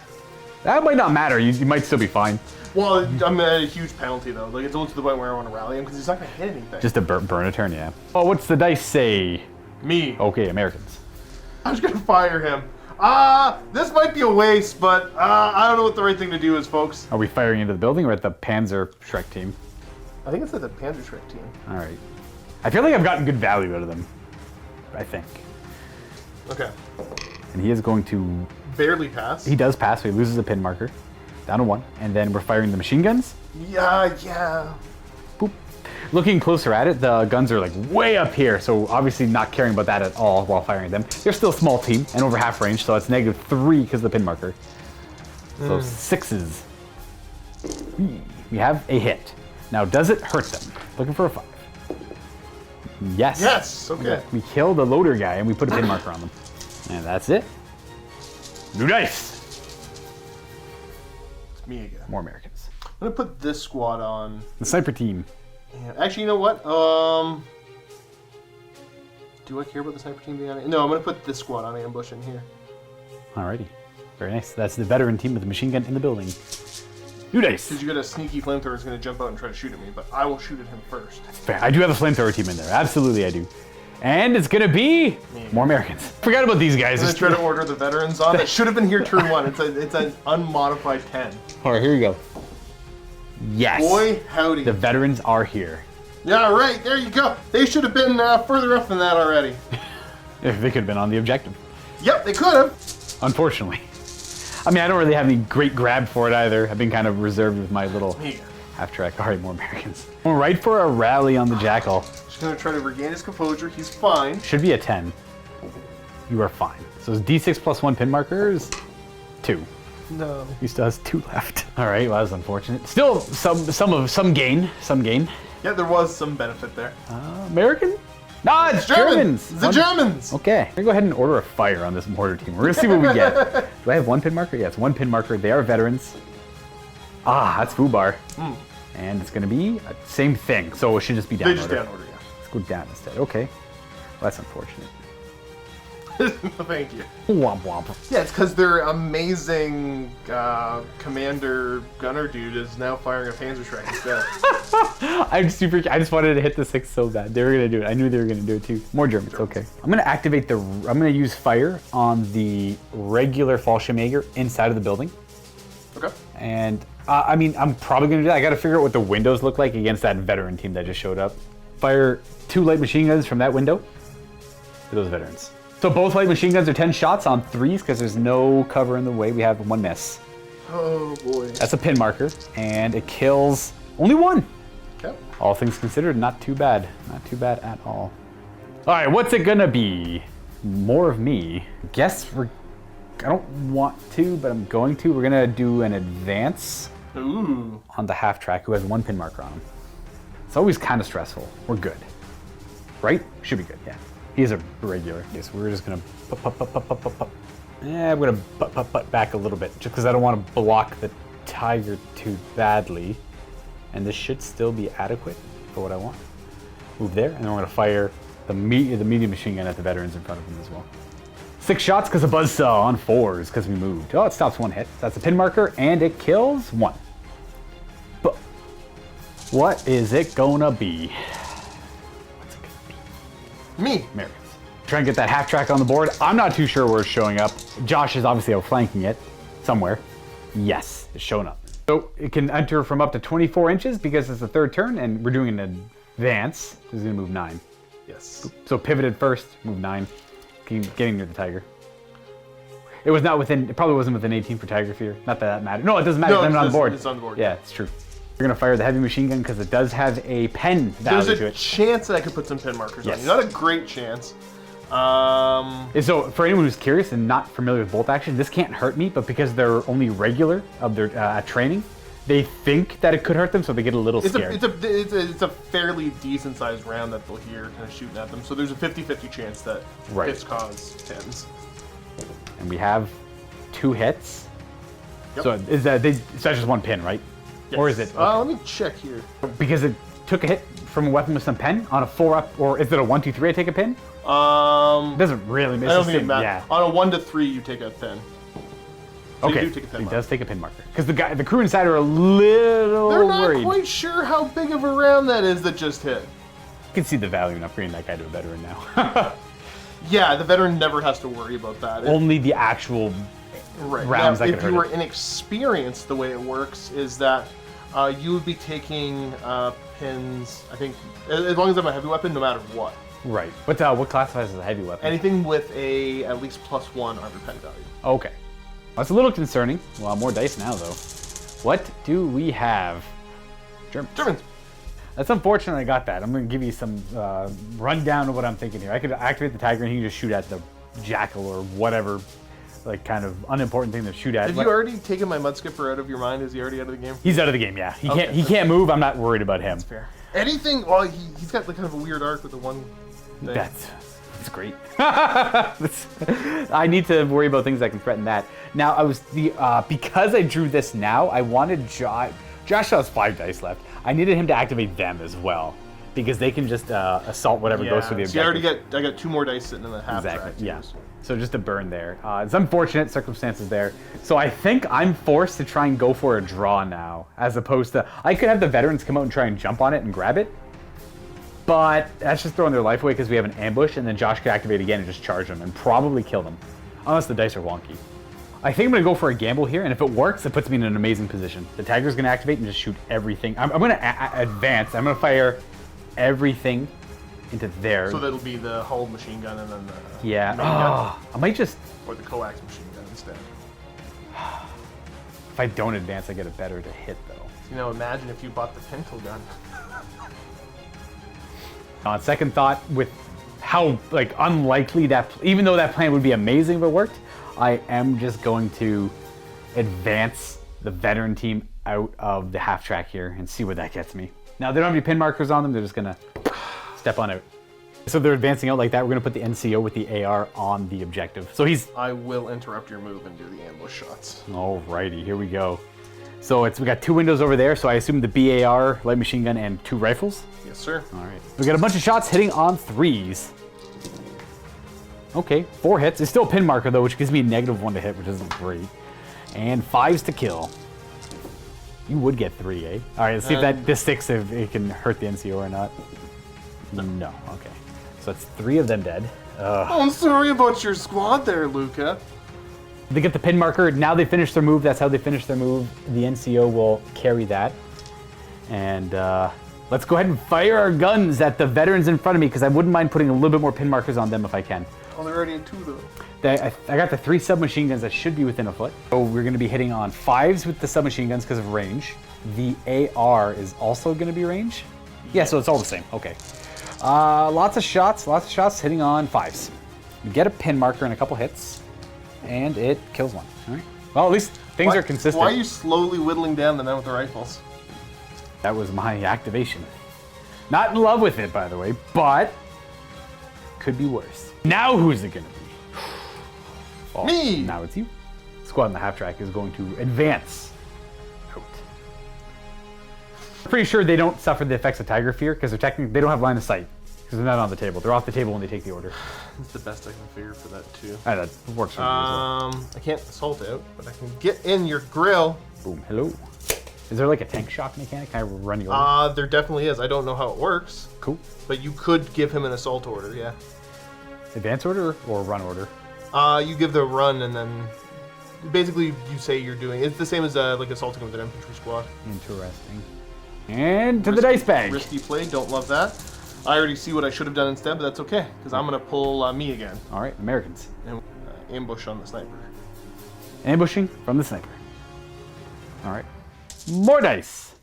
That might not matter. You might still be fine. Well, I'm at a huge penalty though. Like it's almost to the point where I want to rally him because he's not going to hit anything. Just a burn a turn, yeah. Oh, what's the dice say? Me. Okay, Americans. I'm just going to fire him. This might be a waste, but I don't know what the right thing to do is, folks. Are we firing into the building or at the Panzer Shrek team? I think it's at the Panzer Shrek team. All right. I feel like I've gotten good value out of them. I think. Okay. And he is going to. Barely pass. He does pass, so he loses a pin marker. Down to 1. And then we're firing the machine guns. Yeah. Boop. Looking closer at it, the guns are like way up here, so obviously not caring about that at all while firing them. They're still a small team and over half range, so it's -3 because of the pin marker. So 6s. We have a hit. Now, does it hurt them? Looking for a 5. Yes. Yes. Okay. We kill the loader guy and we put a pin marker on them. And that's it. New dice. It's me again. More Americans. I'm gonna put this squad on. The sniper team. Yeah. Actually, you know what? Do I care about the sniper team being on? No, I'm gonna put this squad on ambush in here. Alrighty. Very nice. That's the veteran team with the machine gun in the building. New dice. Because you got a sneaky flamethrower that's gonna jump out and try to shoot at me, but I will shoot at him first. Fair. I do have a flamethrower team in there. Absolutely, I do. And it's gonna be more Americans. Forgot about these guys. I'm gonna try to order the veterans on. That should have been here turn 1. It's an unmodified 10. All right, here we go. Yes. Boy, howdy. The veterans are here. Yeah, right. There you go. They should have been further up than that already. If they could have been on the objective. Yep, they could have. Unfortunately. I mean, I don't really have any great grab for it either. I've been kind of reserved with my little Me. half track. All right, more Americans. We're right for a rally on the jackal. Just gonna try to regain his composure. He's fine. Should be a 10. You are fine. So it's D6 plus 1 pin markers. 2. No. He still has 2 left. All right, well, that's unfortunate. Still some gain. Yeah, there was some benefit there. American? No, it's Germans. The Germans. Okay, I'm gonna go ahead and order a fire on this mortar team. We're gonna see what we get. Do I have 1 pin marker? Yeah, it's 1 pin marker. They are veterans. That's Fubar. And it's gonna be the same thing. So it should just be down They just order. down order, Let's go down instead. Okay. Well, that's unfortunate. yeah. Thank you. Womp womp. Yeah, it's because their amazing commander gunner dude is now firing a Panzer Shrek instead. I just wanted to hit the 6 so bad. They were gonna do it. I knew they were gonna do it too. More Germans. Okay. I'm gonna use fire on the regular Fallschirmjäger inside of the building. Okay. And I mean, I'm probably gonna do that. I gotta figure out what the windows look like against that veteran team that just showed up. Fire 2 light machine guns from that window for those veterans. So both light machine guns are 10 shots on 3s because there's no cover in the way. We have 1 miss. Oh boy. That's a pin marker, and it kills only 1. Okay. All things considered, not too bad. Not too bad at all. All right, what's it gonna be? More of me. I don't want to, but I'm going to. We're gonna do an advance Ooh. on the half track who has 1 pin marker on him. It's always kind of stressful. We're good. Right? Should be good, yeah. He's a regular. Yes, we're just gonna putt. Yeah, I'm gonna putt back a little bit just because I don't want to block the tiger too badly. And this should still be adequate for what I want. Move there, and then we're gonna fire the medium machine gun at the veterans in front of him as well. 6 shots because of buzzsaw on 4s because we moved. Oh, it stops 1 hit. That's a pin marker, and it kills 1. But what is it gonna be? What's it gonna be? Me. Americans. Try and get that half track on the board. I'm not too sure where it's showing up. Josh is obviously outflanking it somewhere. Yes, it's showing up. So it can enter from up to 24 inches because it's the 3rd turn, and we're doing an advance. So it's gonna move 9. Yes. So pivoted first, move 9. Keep getting near the tiger. It was not within. It probably wasn't within 18 for Tiger Fear. Not that that mattered. No, it doesn't matter. No, It's on the board. it's on the board. Yeah, it's true. We're gonna fire the heavy machine gun because it does have a pen value There's to a it. chance that I could put some pin markers Yes. on you. Not a great chance. And so for anyone who's curious and not familiar with bolt action, this can't hurt me, but because they're only regular of their training, they think that it could hurt them, so they get a little scared. It's a fairly decent sized round that they'll hear kind of shooting at them. So there's a 50-50 chance that hits cause pins. And we have 2 hits. Yep. So is that so that's just 1 pin, right? Yes. Or is it? Let me check here. Because it took a hit from a weapon with some pen on a 4-up, or is it a 1, 2, 3? I take a pin. It doesn't really miss. I don't think it matters. Yeah. On a 1 to 3, you take a pin. So Okay. you do take a pin He marker. does take a pin marker because the crew inside are a little They're not worried. quite sure how big of a round that is that just hit. You can see the value in upgrading that guy to a veteran now. Yeah, the veteran never has to worry about that. Only the actual Right. rounds Now, that if could you hurt were him. inexperienced, the way it works is that you would be taking pins, I think, as long as I'm a heavy weapon, no matter what. Right. What classifies as a heavy weapon? Anything with a at least +1 armor pen value. Okay. Well, that's a little concerning. Well, more dice now, though. What do we have? Germans. That's unfortunate I got that. I'm going to give you some rundown of what I'm thinking here. I could activate the Tiger and he can just shoot at the Jackal or whatever, like, kind of unimportant thing to shoot at. Have you already taken my mud skipper out of your mind? Is he already out of the game? He's out of the game, yeah. He can't move. I'm not worried about him. Fair. Anything, well, he's got like kind of a weird arc with the one thing. That's great. I need to worry about things that can threaten that. Now, I was because I drew this now, I wanted Josh still has 5 dice left. I needed him to activate them as well because they can just assault whatever goes through the so objective. I got 2 more dice sitting in the half Exactly, track. yeah. So just a burn there. It's unfortunate circumstances there. So I think I'm forced to try and go for a draw now, as opposed to, I could have the veterans come out and try and jump on it and grab it, but that's just throwing their life away because we have an ambush, and then Josh could activate again and just charge them and probably kill them, unless the dice are wonky. I think I'm gonna go for a gamble here, and if it works, it puts me in an amazing position. The Tiger's gonna activate and just shoot everything. I'm gonna advance. I'm gonna fire everything into there. So that'll be the hull machine gun and then the Yeah. main gun, I might just. or the coax machine gun instead. If I don't advance, I get a better to hit though. You know, imagine if you bought the pintle gun. On second thought, with how unlikely that, even though that plan would be amazing if it worked, I am just going to advance the veteran team out of the half track here and see where that gets me. Now they don't have any pin markers on them; they're just gonna step on out. So they're advancing out like that. We're gonna put the NCO with the AR on the objective. So he's. I will interrupt your move and do the ambush shots. Alrighty, here we go. So we got 2 windows over there. So I assume the BAR, light machine gun, and 2 rifles. Yes, sir. All right. We got a bunch of shots hitting on 3s. Okay, 4 hits. It's still a pin marker though, which gives me a -1 to hit, which isn't great. And 5s to kill. You would get 3, eh? All right, let's see if this sticks, if it can hurt the NCO or not. No. Okay. So that's 3 of them dead. Oh, I'm sorry about your squad there, Luka. They get the pin marker. Now they finish their move. That's how they finish their move. The NCO will carry that. And let's go ahead and fire our guns at the veterans in front of me because I wouldn't mind putting a little bit more pin markers on them if I can. Oh, they're already in 2 though. I got the 3 submachine guns that should be within a foot. So we're going to be hitting on 5s with the submachine guns because of range. The AR is also going to be range. Yeah, so it's all the same. Okay. Lots of shots hitting on 5s. You get a pin marker and a couple hits, and it kills 1. All right. Well, at least things are consistent. Why are you slowly whittling down the men with the rifles? That was my activation. Not in love with it, by the way, but could be worse. Now who's it gonna be? Oh, Me! Now it's you. Squad in the half track is going to advance out. Pretty sure they don't suffer the effects of Tiger Fear because they don't have line of sight because they're not on the table. They're off the table when they take the order. That's the best I can figure for that too. That works for me as well. I can't assault out, but I can get in your grill. Boom. Hello. Is there like a tank shock mechanic? Can I run you over? There definitely is. I don't know how it works. Cool. But you could give him an assault order, yeah. Advance order or run order? You give the run and then basically you say you're doing it's the same as like assaulting with an infantry squad. Interesting. And to the dice bag. Risky play, don't love that. I already see what I should have done instead, but that's okay because I'm gonna pull me again All right, Americans. and ambush on the sniper. Ambushing from the sniper. All right. More dice.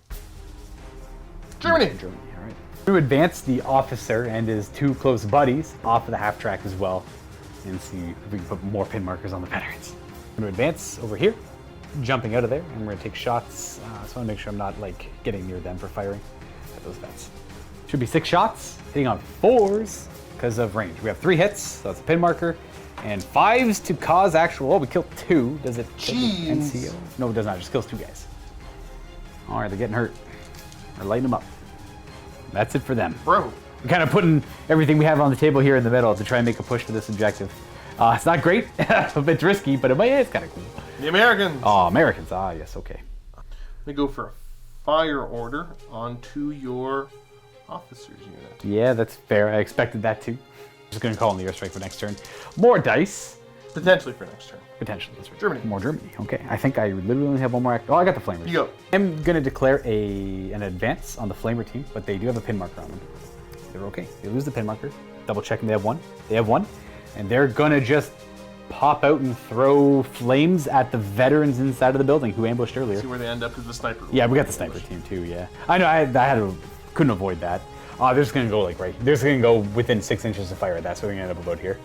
Germany. Germany, all right. To advance the officer and his 2 close buddies off of the half track as well, and see if we can put more pin markers on the veterans. I'm going to advance over here, jumping out of there, and we're going to take shots. So I want to make sure I'm not like getting near them for firing at those vets. Should be 6 shots, hitting on 4s because of range. We have 3 hits, so that's a pin marker, and 5s to cause actual. Oh, we killed 2. Does it kill the NCO? No, it does not. It just kills 2 guys. All right, they're getting hurt. We're lighting them up. That's it for them. Bro. We're kind of putting everything we have on the table here in the middle to try and make a push for this objective. It's not great, a bit risky, but it's kind of cool. The Americans. Oh, Americans. Ah, yes, okay. Let me go for a fire order onto your officers unit. Yeah, that's fair. I expected that too. Just going to call in the airstrike for next turn. More dice. Potentially for next turn. Potentially, that's right. Germany. More Germany. Okay, I think I literally only have one more act. Oh, I got the flamers. You go. I'm going to declare an advance on the flamer team, but they do have a pin marker on them. They're okay. They lose the pin marker. Double checking they have 1. They have 1. And they're going to just pop out and throw flames at the veterans inside of the building who ambushed earlier. See where they end up with the sniper. Yeah, we got the sniper team too, yeah. I know, couldn't avoid that. They're just going to go like right. They're just going to go within 6 inches of fire. That's where we're going to end up about here.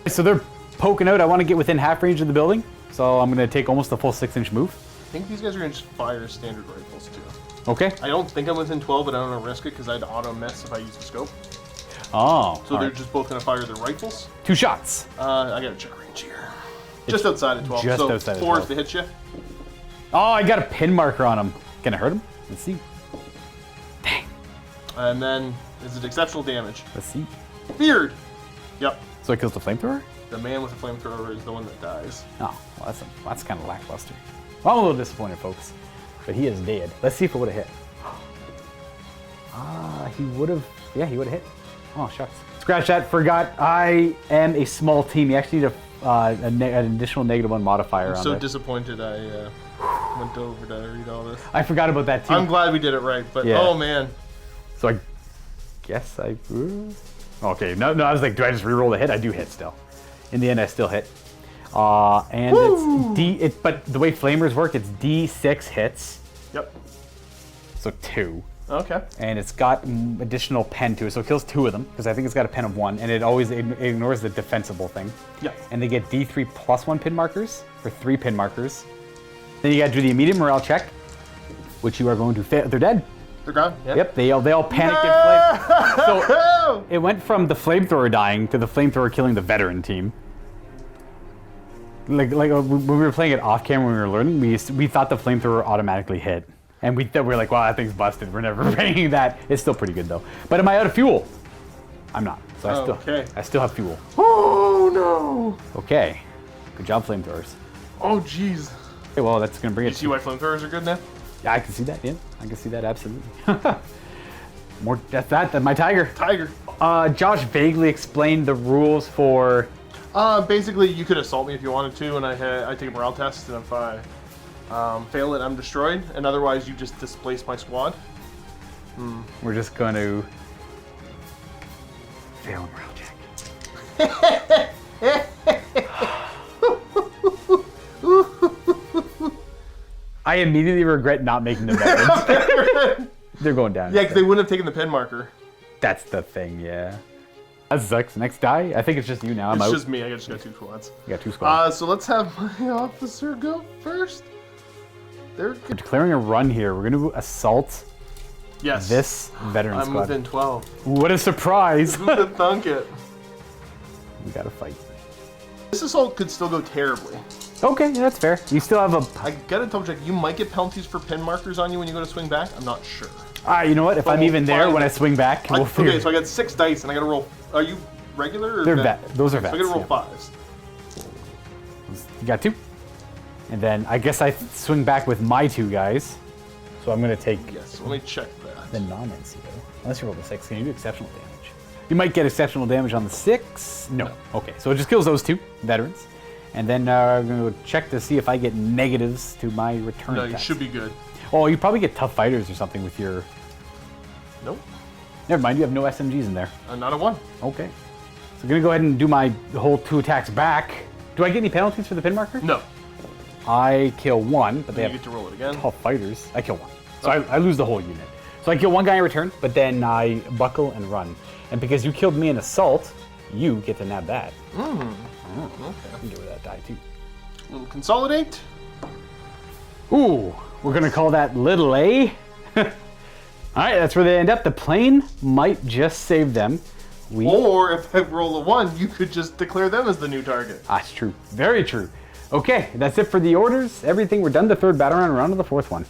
So they're poking out. I want to get within half range of the building. So I'm going to take almost a full 6-inch move. I think these guys are going to just fire standard rifles too. Okay. I don't think I'm within 12, but I don't want to risk it because I'd auto miss if I use the scope. Oh. So they're just both going to fire their rifles. 2 shots. I got to check range here. Just outside of 12. Just so outside of 4 12. to hit you. Oh, I got a pin marker on him. Can I hurt him? Let's see. Dang. And then, is it exceptional damage? Let's see. Feared. Yep. So it kills the flamethrower? The man with the flamethrower is the one that dies. Oh, well, that's kind of lackluster. Well, I'm a little disappointed, folks. But he is dead. Let's see if it would have hit. He would have. Yeah, he would have hit. Oh, shucks. Scratch that. Forgot. I am a small team. You actually need an additional -1 modifier on I'm so there. disappointed I went over to read all this. I forgot about that too. I'm glad we did it right, but Yeah. oh man. So I guess I. Okay. No. I was like, do I just reroll the hit? I do hit still. In the end, I still hit. And Woo! it's but the way flamers work, it's D6 hits. Yep. So 2. Okay. And it's got additional pen to it, so it kills 2 of them, because I think it's got a pen of 1, and it always ignores the defensible thing. Yeah. And they get D3 plus 1 pin markers, for 3 pin markers. Then you gotta do the immediate morale check, which you are going to fail. They're dead. They're gone. Yep, they all panicked and flame. So it went from the flamethrower dying to the flamethrower killing the veteran team. Like when we were playing it off camera when we were learning, we thought the flamethrower automatically hit. And we were like, wow, that thing's busted. We're never bringing that. It's still pretty good though. But am I out of fuel? I'm not. So I still have fuel. Oh no. Okay. Good job, flamethrowers. Oh jeez. Okay, well, that's gonna bring it. You see why flamethrowers are good now? Yeah, I can see that. Yeah, I can see that absolutely. More. That's my tiger. Tiger. Josh vaguely explained the rules for. Basically, you could assault me if you wanted to, and I take a morale test, and if I fail it, I'm destroyed, and otherwise you just displace my squad. We're just going to fail a morale check. I immediately regret not making the veterans. They're going down. Yeah, because they wouldn't have taken the pin marker. That's the thing, yeah. That sucks. Next die? I think it's just you now. I'm It's out. just me. I just got 2 squads. You got 2 squads. So let's have my officer go first. We're declaring a run here. We're going to assault this veteran I'm squad. within 12. What a surprise! Who could thunk it? We gotta fight. This assault could still go terribly. Okay, that's fair. You still have a. I gotta double check. You might get penalties for pin markers on you when you go to swing back. I'm not sure. You know what? If I'm even there when I swing back, we'll figure. Okay, so I got 6 dice and I gotta roll. Are you regular or They're vet? Those are So vets. I gotta roll yeah. 5s. You got 2. And then I guess I swing back with my 2 guys. So I'm gonna take Yes, let me check that. the non-NCO. Unless you roll the 6, can you do exceptional damage? You might get exceptional damage on the 6. No. Okay, so it just kills those 2 veterans. And then I'm gonna go check to see if I get negatives to my return. No, you attacks. should be good. Oh, you probably get tough fighters or something with your. Nope. Never mind, you have no SMGs in there. Not a 1. Okay. So I'm gonna go ahead and do my whole 2 attacks back. Do I get any penalties for the pin marker? No. I kill one, but they You have get to roll it again. tough fighters. I kill one. So I lose the whole unit. So I kill one guy in return, but then I buckle and run. And because you killed me in assault, you get to nab that. Okay. I can get rid of that die too. Little consolidate. Ooh, we're gonna call that little A. All right, that's where they end up. The plane might just save them. Or if I roll a 1, you could just declare them as the new target. That's true. Very true. Okay, that's it for the orders. Everything. We're done the third battle round. We're on to the fourth one.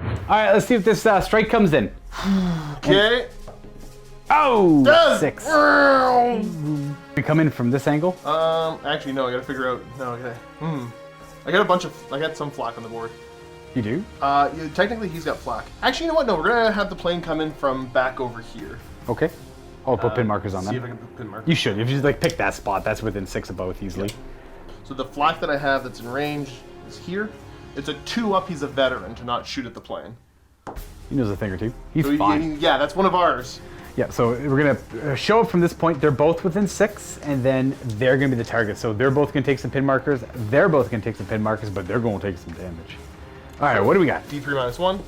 All right, let's see if this strike comes in. Okay. Oh, Does. 6. We come in from this angle. Actually, no. I gotta figure out. No. Okay. I got some flak on the board. You do? Yeah, technically, he's got flak. Actually, you know what? No, we're gonna have the plane come in from back over here. Okay. I'll put pin markers on See if them. I can put pin markers. You should. If you just like pick that spot, that's within 6 of both easily. So the flak that I have that's in range is here. It's a 2-up. He's a veteran to not shoot at the plane. He knows a thing or two. He's So fine. yeah, that's one of ours. Yeah, so we're gonna show up from this point. They're both within 6, and then they're gonna be the target. So they're both gonna take some pin markers. They're both gonna take some pin markers, but they're gonna take some damage. All right, what do we got? D3 -1.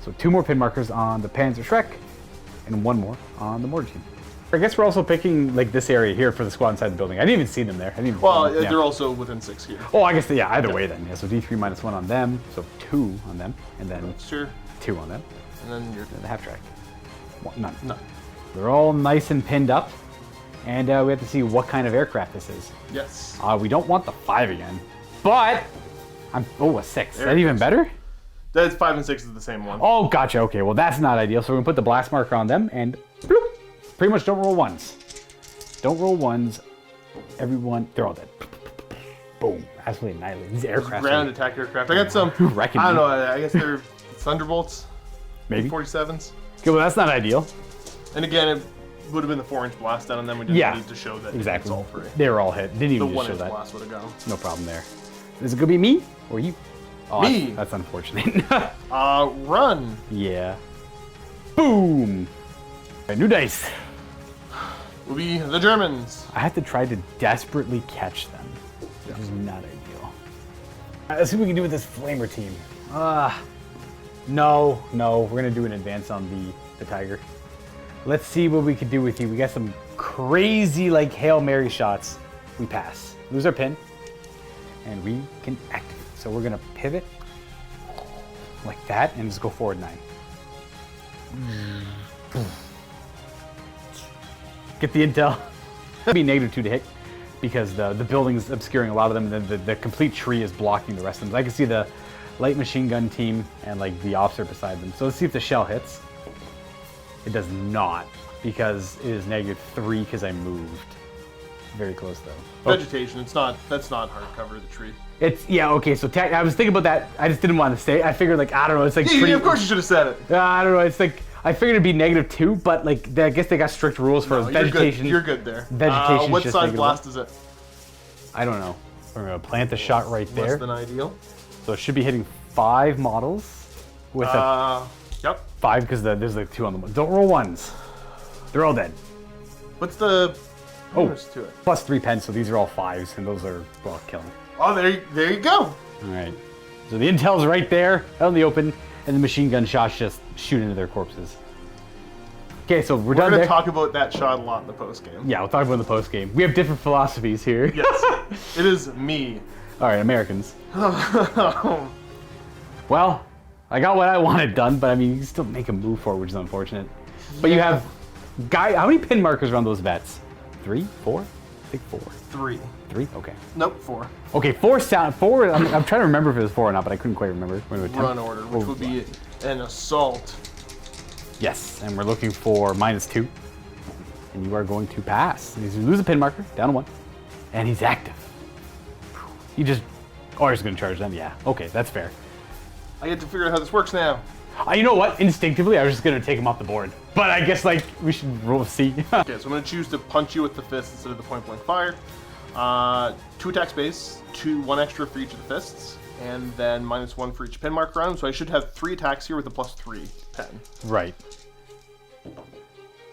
So 2 more pin markers on the Panzer Shrek, and 1 more on the mortar team. I guess we're also picking like this area here for the squad inside the building. I didn't even see them there. I didn't even Well, see them. they're also within 6 here. Oh, I guess yeah. Either way then. Yeah. So D3 -1 on them. So 2 on them, and then Sure. 2 on them. And then you're And the half track. None. no. They're all nice and pinned up, and we have to see what kind of aircraft this is. Yes. We don't want the 5 again, but a 6. Is There that it even is. better? That's 5 and 6 is the same one. Oh, gotcha. Okay, well that's not ideal. So we're gonna put the blast marker on them, and bloop, pretty much don't roll 1s. Don't roll 1s. Everyone, they're all dead. Boom. Absolutely annihilated. These aircraft. Ground attack aircraft. I got some. Wrecking I don't me. know. I guess they're Thunderbolts. Maybe. 47s. Okay, well that's not ideal. And again, it would have been the 4-inch blast down on them. We didn't Yeah. need to show that. Exactly. It's all free. They were all hit. Didn't The even just show 1-inch that. blast would have gone. No problem there. Is it gonna be me or you? Oh, Me. That's unfortunate. Run. Yeah. Boom. All right, new dice. Will be the Germans. I have to try to desperately catch them, which is not ideal. All right, let's see what we can do with this flamer team. No, we're gonna do an advance on the Tiger. Let's see what we can do with you. We got some crazy like Hail Mary shots. We pass. Lose our pin, and we can activate. So we're gonna pivot like that and just go forward 9. Get the intel. It'll be -2 to hit because the building's obscuring a lot of them. The complete tree is blocking the rest of them. I can see the light machine gun team and like the officer beside them. So let's see if the shell hits. It does not because it is -3 because I moved. Very close though. Vegetation. It's not. That's not hard cover. The tree. It's yeah okay. So I was thinking about that. I just didn't want to say. I figured like I don't know. It's like pretty. Of course you should have said it. I don't know. It's like I figured it'd be -2, but like I guess they got strict rules for No, vegetation. You're good there. Vegetation. What just size -1. blast is it? I don't know. We're gonna plant the shot right there. Less than ideal. So it should be hitting 5 models with a Yep. 5 because there's like 2 on the. Don't roll 1s. They're all dead. What's the bonus to it? +3 pens, so these are all 5s, and those are well killing. Oh, there you go. All right. So the intel's right there, out in the open, and the machine gun shots just shoot into their corpses. Okay, so we're done We're gonna there. talk about that shot a lot in the post game. Yeah, we'll talk about it in the post game. We have different philosophies here. Yes. It is me. All right, Americans. Well, I got what I wanted done, but I mean, you can still make a move forward, which is unfortunate. But you have, how many pin markers are on those vets? 3, 4? I think 4. 3. 3? Okay. Nope. 4. Okay, 4 sound. 4. I'm trying to remember if it was 4 or not, but I couldn't quite remember. We're gonna attempt- Run order, which would be an assault. Yes, and we're looking for -2. And you are going to pass. And he's gonna lose a pin marker, down to 1. And he's active. You just, oh, he's gonna charge them. Yeah. Okay, that's fair. I get to figure out how this works now. You know what? Instinctively, I was just gonna take him off the board. But I guess like we should roll C. Okay, so I'm gonna choose to punch you with the fist instead of the point blank fire. 2 attack space, 1 extra for each of the fists, and then -1 for each pin marker round. So I should have 3 attacks here with a +3 pen. Right.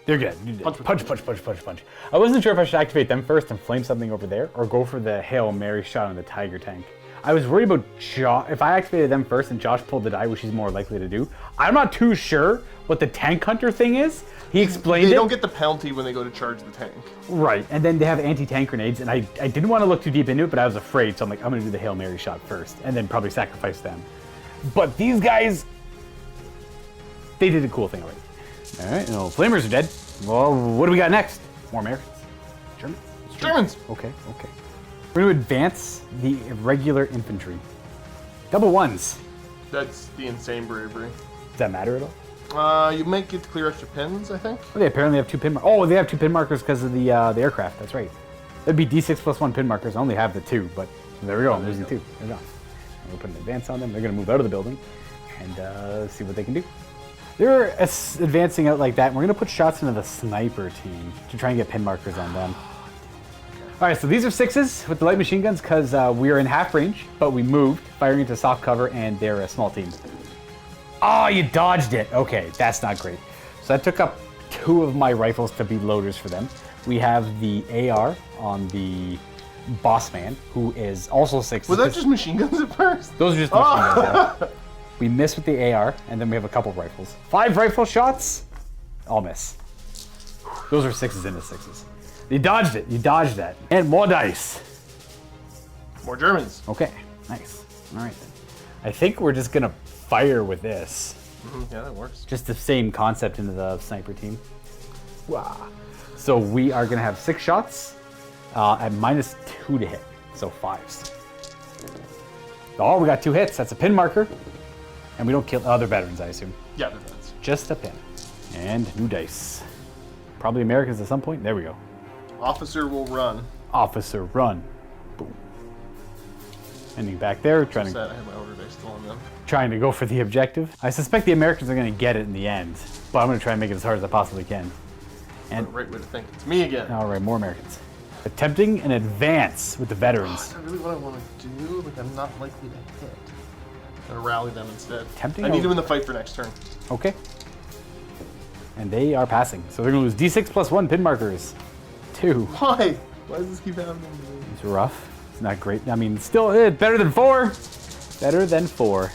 They're good. Punch. I wasn't sure if I should activate them first and flame something over there, or go for the Hail Mary shot on the Tiger tank. I was worried about Josh. If I activated them first and Josh pulled the die, which he's more likely to do, I'm not too sure what the tank hunter thing is. He explained it. They don't get the penalty when they go to charge the tank. Right, and then they have anti-tank grenades, and I didn't want to look too deep into it, but I was afraid, so I'm like, I'm gonna do the Hail Mary shot first, and then probably sacrifice them. But these guys, they did a cool thing already. All right, no, flamers are dead. Well, what do we got next? More Americans? Germans? Germans! Okay. We're going to advance the irregular infantry. Double ones. That's the insane bravery. Does that matter at all? You might get to clear extra pins, I think. Oh, they apparently have 2 pin markers. Oh, they have 2 pin markers because of the aircraft. That's right. That'd be D6 plus 1 pin markers. I only have the 2, but there we go. I'm losing 2. They're gone. We'll put an advance on them. They're going to move out of the building and see what they can do. They're advancing out like that, and we're going to put shots into the sniper team to try and get pin markers on them. All right, so these are 6s with the light machine guns because we are in half range, but we moved, firing into soft cover, and they're a small team. Oh, you dodged it. Okay, that's not great. So that took up 2 of my rifles to be loaders for them. We have the AR on the boss man, who is also 6. Was that just machine guns at first? Those are just machine guns, yeah. We miss with the AR, and then we have a couple rifles. 5 rifle shots, all miss. Those are 6s into 6s. You dodged it. You dodged that. And more dice. More Germans. Okay, nice. All right, then. I think we're just going to fire with this. Yeah, that works. Just the same concept into the sniper team. Wow. So we are going to have 6 shots at -2 to hit. So 5s. Oh, we got 2 hits. That's a pin marker. And we don't kill other veterans, I assume. Yeah, they're veterans. Just a pin. And new dice. Probably Americans at some point. There we go. Officer will run. Officer, run. Boom. Ending back there, I have my order dice still on them. trying to go for the objective. I suspect the Americans are going to get it in the end, but I'm going to try and make it as hard as I possibly can. And Right way to think. It's me again. all right, more Americans. Attempting an advance with the veterans. Is that really what I want to do? Like, I'm not likely to hit. I'm going to rally them instead. Attempting I need them in the fight for next turn. Okay. And they are passing. So they're going to lose D6 plus 1 pin markers. 2. Why? Why does this keep happening to me? It's rough. It's not great. I mean, still better than 4. Better than 4.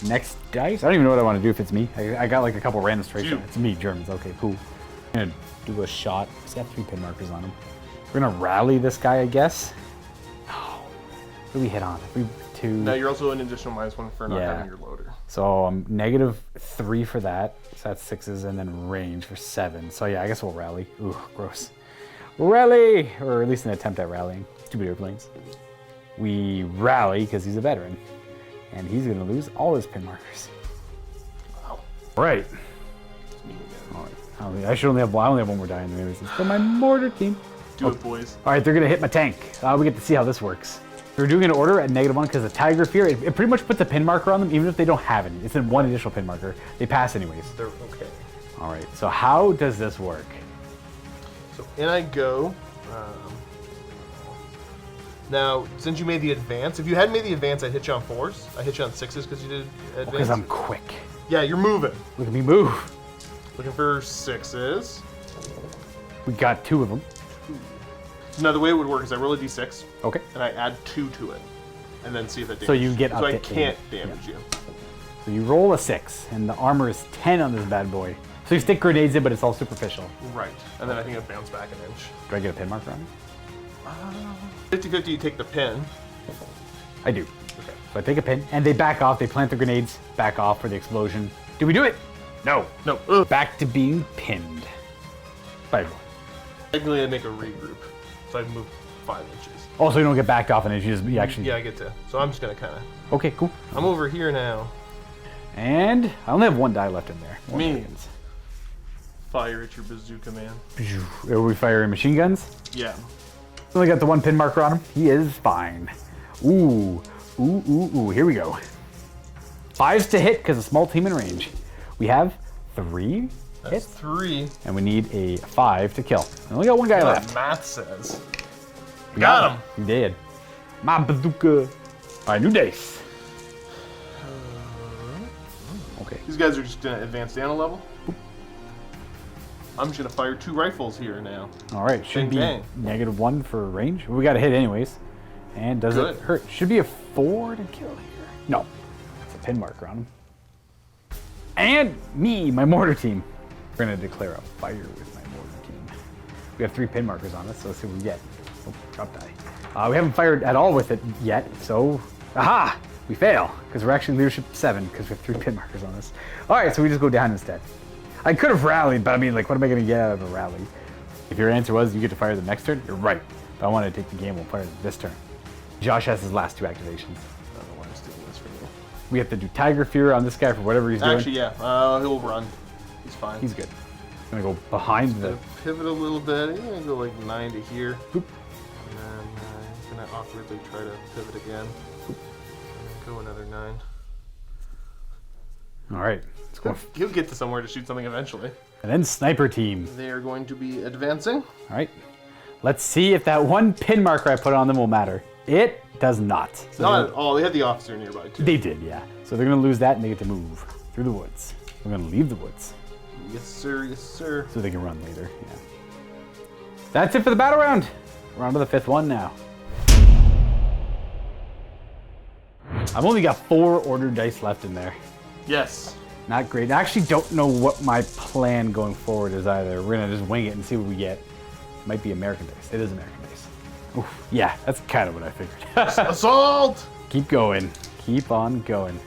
Next dice. I don't even know what I want to do if it's me. I got like a couple random straight shots. It's me, Germans. Okay, cool. I'm going to do a shot. He's got 3 pin markers on him. We're going to rally this guy, I guess. Oh, what do we hit on? 2. Now you're also an additional -1 for not Yeah. having your loader. So I'm -3 for that. So that's 6s, and then range for 7. So yeah, I guess we'll rally. Ooh, gross. We'll rally, or at least an attempt at rallying. Stupid airplanes. We rally because he's a veteran, and he's gonna lose all his pin markers. Wow. Right. It's me again. All right. I should only have one. I only have 1 more die in the maybe. For my mortar team. Do it, boys. All right, they're gonna hit my tank. We get to see how this works. We're doing an order at -1 because the Tiger Fear, it pretty much puts a pin marker on them, even if they don't have any. It's in 1 additional pin marker. They pass anyways. They're okay. All right, so how does this work? So in I go. Now, since you made the advance, if you hadn't made the advance, I'd hit you on 4s. I hit you on 6s because you did advance. Because I'm quick. Yeah, you're moving. Look at me move. Looking for 6s. We got 2 of them. So now the way it would work is I roll a d6, Okay. and I add 2 to it, and then see if that damages So you get up So I to can't 8. damage you. So you roll a 6, and the armor is 10 on this bad boy. So you stick grenades in, but it's all superficial. Right. And then I think it bounce back an inch. Do I get a pin marker on it? 50-50, you take the pin. I do. Okay. So I take a pin, and they back off. They plant the grenades, back off for the explosion. Do we do it? No. No. Back to being pinned by everyone. Technically, I make a regroup. So I move 5 inches. Also, you don't get backed off an inch. You actually. Yeah, I get to. So I'm just going to kind of... Okay, cool. I'm over here now. And I only have 1 die left in there. More Me. dragons. Fire at your bazooka, man. Are we firing machine guns? Yeah. Only got the 1 pin marker on him. He is fine. Ooh. Ooh, ooh, ooh. Here we go. 5s to hit because a small team in range. We have 3 That's hits. 3. And we need a 5 to kill. We only got 1 guy left. Math says. We Got him. You did. My bazooka. All right, new dice. Okay. These guys are just going to advance down a level. I'm just gonna fire 2 rifles here now. All right, should Bang, be bang. -1 for range. We got a hit anyways. And does Good. it hurt? Should be a 4 to kill here. No, it's a pin marker on him. And me, my mortar team. We're gonna declare a fire with my mortar team. We have 3 pin markers on us, so let's see what we get. Oh, drop die. We haven't fired at all with it yet, so aha! We fail, because we're actually leadership 7, because we have 3 pin markers on us. All right, so we just go down instead. I could have rallied, but I mean, like, what am I gonna get out of a rally? If your answer was you get to fire the next turn, you're right. If I wanted to take the game, we'll fire this turn. Josh has his last 2 activations. I don't know why I'm sticking this for you. We have to do Tiger Fear on this guy for whatever he's doing. Actually, yeah, he'll run. He's fine. He's good. I'm gonna go behind the... Gonna pivot a little bit. He's gonna go like 9 to here. Boop. And then he's gonna awkwardly try to pivot again. Boop. And then go another 9. All right, let's go. He'll get to somewhere to shoot something eventually. And then Sniper Team. They are going to be advancing. All right, let's see if that 1 pin marker I put on them will matter. It does not. So Not at all. They had the officer nearby too. they did, yeah. So they're gonna lose that and they get to move through the woods. We're gonna leave the woods Yes, sir. Yes, sir. so they can run later, yeah. That's it for the battle round. We're on to the 5th one now. I've only got 4 ordered dice left in there. Yes. Not great. I actually don't know what my plan going forward is either. We're gonna just wing it and see what we get. Might be American dice. It is American dice. Oof, yeah, that's kind of what I figured. Assault! Keep going. Keep on going.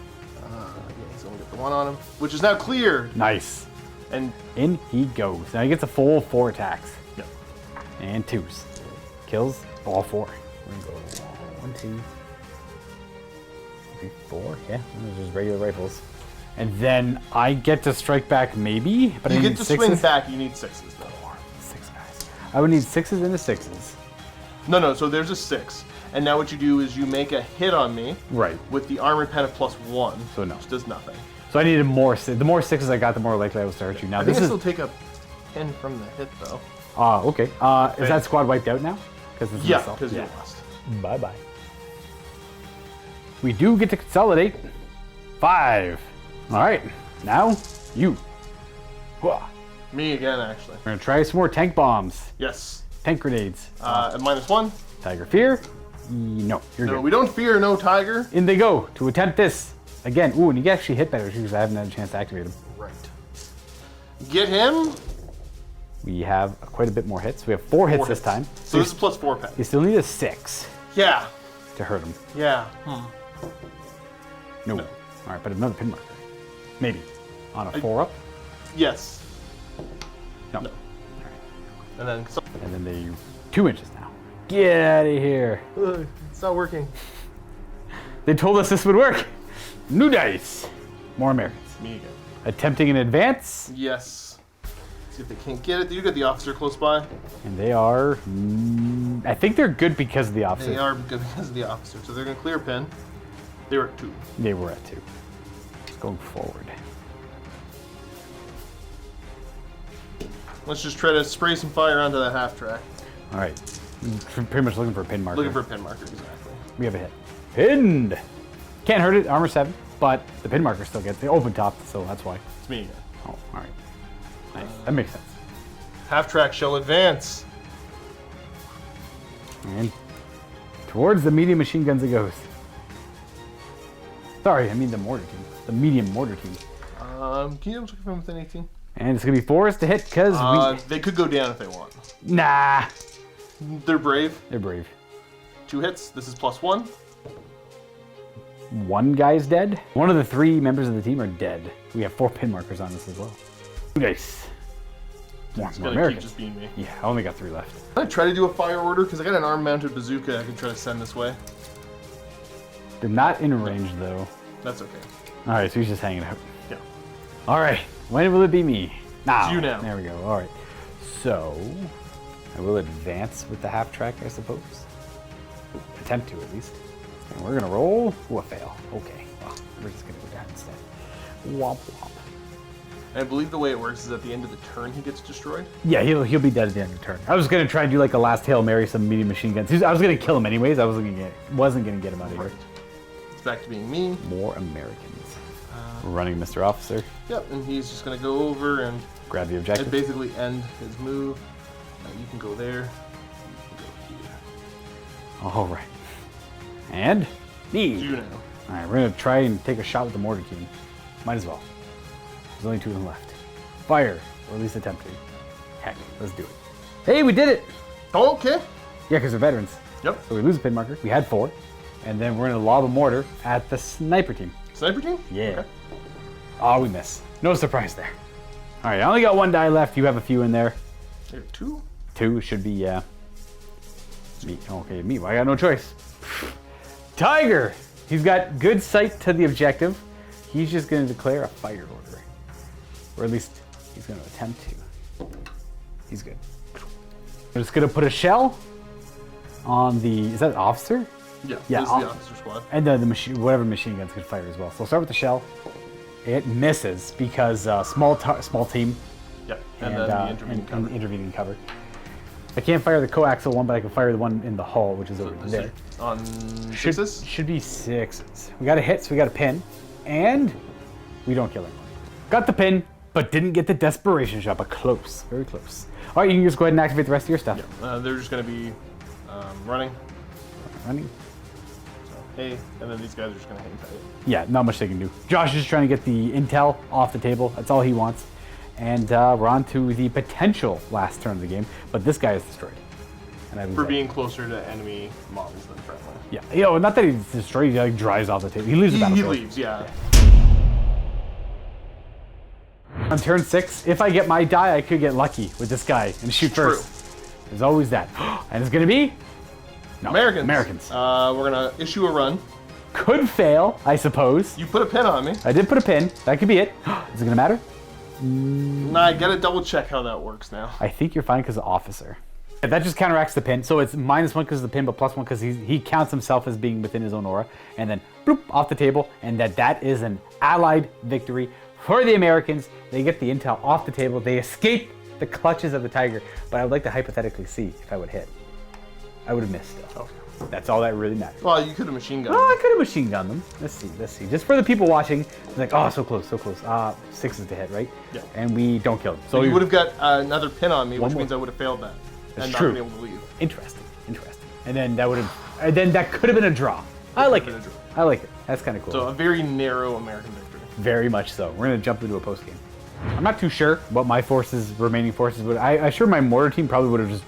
He's gonna get the 1 on him, which is now cleared. Nice. And In he goes. Now he gets a full 4 attacks. yep. And 2s. Kills all 4. We're gonna go 1, 2, 3, 4. Yeah, those are just regular rifles. And then I get to strike back maybe, but you I get need to 6s. swing back. You need 6s though. 6 guys. I would need 6s and a 6s. No. So there's a 6, and now what you do is you make a hit on me Right. with the armored pen of +1. So no. Which does nothing. So I needed more. The more 6s I got, the more likely I was to hurt you. Now I think this I is. still take a 10 from the hit though. Okay. Is that squad wiped out now? Because this is Yeah, assault. because you lost. Bye bye. We do get to consolidate. 5. All right. Now you. Whoa. Me again, actually. We're gonna try some more tank bombs, Yes. tank grenades. At -1. Tiger Fear. No, you're No, good. we don't fear no tiger. In they go to attempt this again. Ooh, and you can actually hit better because I haven't had a chance to activate them. Right. Get him. We have quite a bit more hits. We have 4 hits this time. So this is +4 pen. You still need a 6 Yeah. to hurt him. Yeah. No. All right, but another pin marker. Maybe. On a 4 up? Yes. No. No. And then And then they 2 inches now. Get out of here. it's not working. They told us this would work. New dice. More Americans. Me again. Attempting an advance. Yes. See if they can't get it. You got the officer close by. And they are... I think they're good because of the opposite. They are good because of the officer. So they're going to clear pin. They were at 2. They were at 2. Going forward. Let's just try to spray some fire onto that half track. All right. Pretty much looking for a pin marker. Looking for a pin marker, exactly. We have a hit. Pinned. Can't hurt it. Armor 7. But the pin marker still gets the open top, so that's why. It's me again. Oh, all right. Nice. That makes sense. Half track shall advance. And towards the medium machine guns it goes. Sorry, I mean the mortar team. The medium mortar team. Can you double check if I'm within 18? And it's going to be 4s to hit because They could go down if they want. Nah. They're brave. They're brave. 2 hits. This is +1. 1 guy's dead. 1 of the 3 members of the team are dead. We have 4 pin markers on this as well. Nice. More It's gonna keep Americans. just being me. Yeah, I only got 3 left. I try to do a fire order because I got an arm-mounted bazooka I can try to send this way. They're not in range though. That's okay. All right, so he's just hanging out. Yeah. All right, when will it be me? Now. It's you now. There we go. All right. So I will advance with the half track, I suppose. Attempt to at least. And we're gonna roll. Ooh, a fail. Okay. Well, we're just gonna go down instead. Womp womp. And I believe the way it works is at the end of the turn he gets destroyed. Yeah, he'll be dead at the end of the turn. I was gonna try and do like a last Hail Mary, some medium machine guns. I was gonna kill him anyways. I wasn't gonna get him out of here. It's back to being me. More Americans. Running Mr. Officer. Yep, and he's just going to go over and Grab the objective. basically end his move. You can go there. You can go here. All right. And me. You know. All right, we're gonna try and take a shot with the mortar king. Might as well. There's only 2 of them left. Fire, or at least attempt to. Heck, let's do it. Hey, we did it! Oh, okay. Yeah, because we're veterans. Yep. So we lose a pin marker. We had 4, and then we're gonna lob a mortar at the sniper team. Sniper team? Yeah. Okay. Oh, we miss. No surprise there. All right, I only got 1 die left. You have a few in there. You have 2? 2 should be, yeah. Me. Okay, me. Well, I got no choice. Tiger! He's got good sight to the objective. He's just going to declare a fire order. Or at least he's going to attempt to. He's good. I'm just going to put a shell on the... Is that an officer? Yeah, Yeah, this is the officer squad. And the machine, whatever machine guns could fire as well. So we'll start with the shell. It misses because small team. Yep, and then the intervening cover. And the intervening cover. I can't fire the coaxial one, but I can fire the one in the hull, which is over there. On 6s? Should be 6s. We got a hit, so we got a pin. And we don't kill anyone. Got the pin, but didn't get the desperation shot, but close. Very close. All right, you can just go ahead and activate the rest of your stuff. Yeah, they're just going to be running. Running. So, A, and then these guys are just going to hang tight. Yeah, not much they can do. Josh is just trying to get the intel off the table. That's all he wants. And we're on to the potential last turn of the game, but this guy is destroyed. And I For being closer to enemy models than friendly. Yeah, you know, not that he's destroyed, he like drives off the table. He leaves the He battlefield. leaves, yeah. On turn 6, if I get my die, I could get lucky with this guy and shoot True. first. There's always that. And it's gonna be no, Americans. Americans. We're going to issue a run. Could fail, I suppose. You put a pin on me. I did put a pin. That could be it. Is it gonna matter? Nah, I gotta double check how that works now. I think you're fine because of officer. That just counteracts the pin. So it's -1 because of the pin, but +1 because he counts himself as being within his own aura. And then bloop, off the table. And that is an allied victory for the Americans. They get the intel off the table. They escape the clutches of the tiger. But I would like to hypothetically see if I would hit. I would have missed still. Okay. That's all that really matters. Well, you could have machine gunned. Oh, I could have machine gunned them. Let's see. Just for the people watching, it's like, oh, so close. 6 is the hit, right? Yeah. And we don't kill them. So you would have got another pin on me, which more. means I would have failed that. That's and true. not been able to leave. Interesting. And then that would have, and then that could have been a draw. I like it. I like it. That's kind of cool. So a very narrow American victory. Very much so. We're gonna jump into a post game. I'm not too sure what my remaining forces would. I'm sure my mortar team probably would have just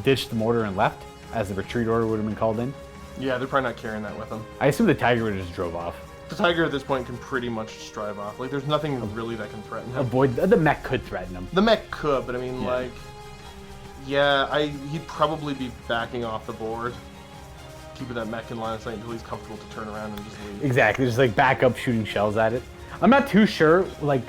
ditched the mortar and left, as the retreat order would have been called in. Yeah, they're probably not carrying that with them. I assume the tiger would have just drove off. The tiger at this point can pretty much just drive off. Like, there's nothing really that can threaten him. Avoid the mech could threaten him. The mech could, but I mean, Yeah. like, he'd probably be backing off the board, keeping that mech in line of sight until he's comfortable to turn around and just leave. Exactly, just like back up shooting shells at it. I'm not too sure, like,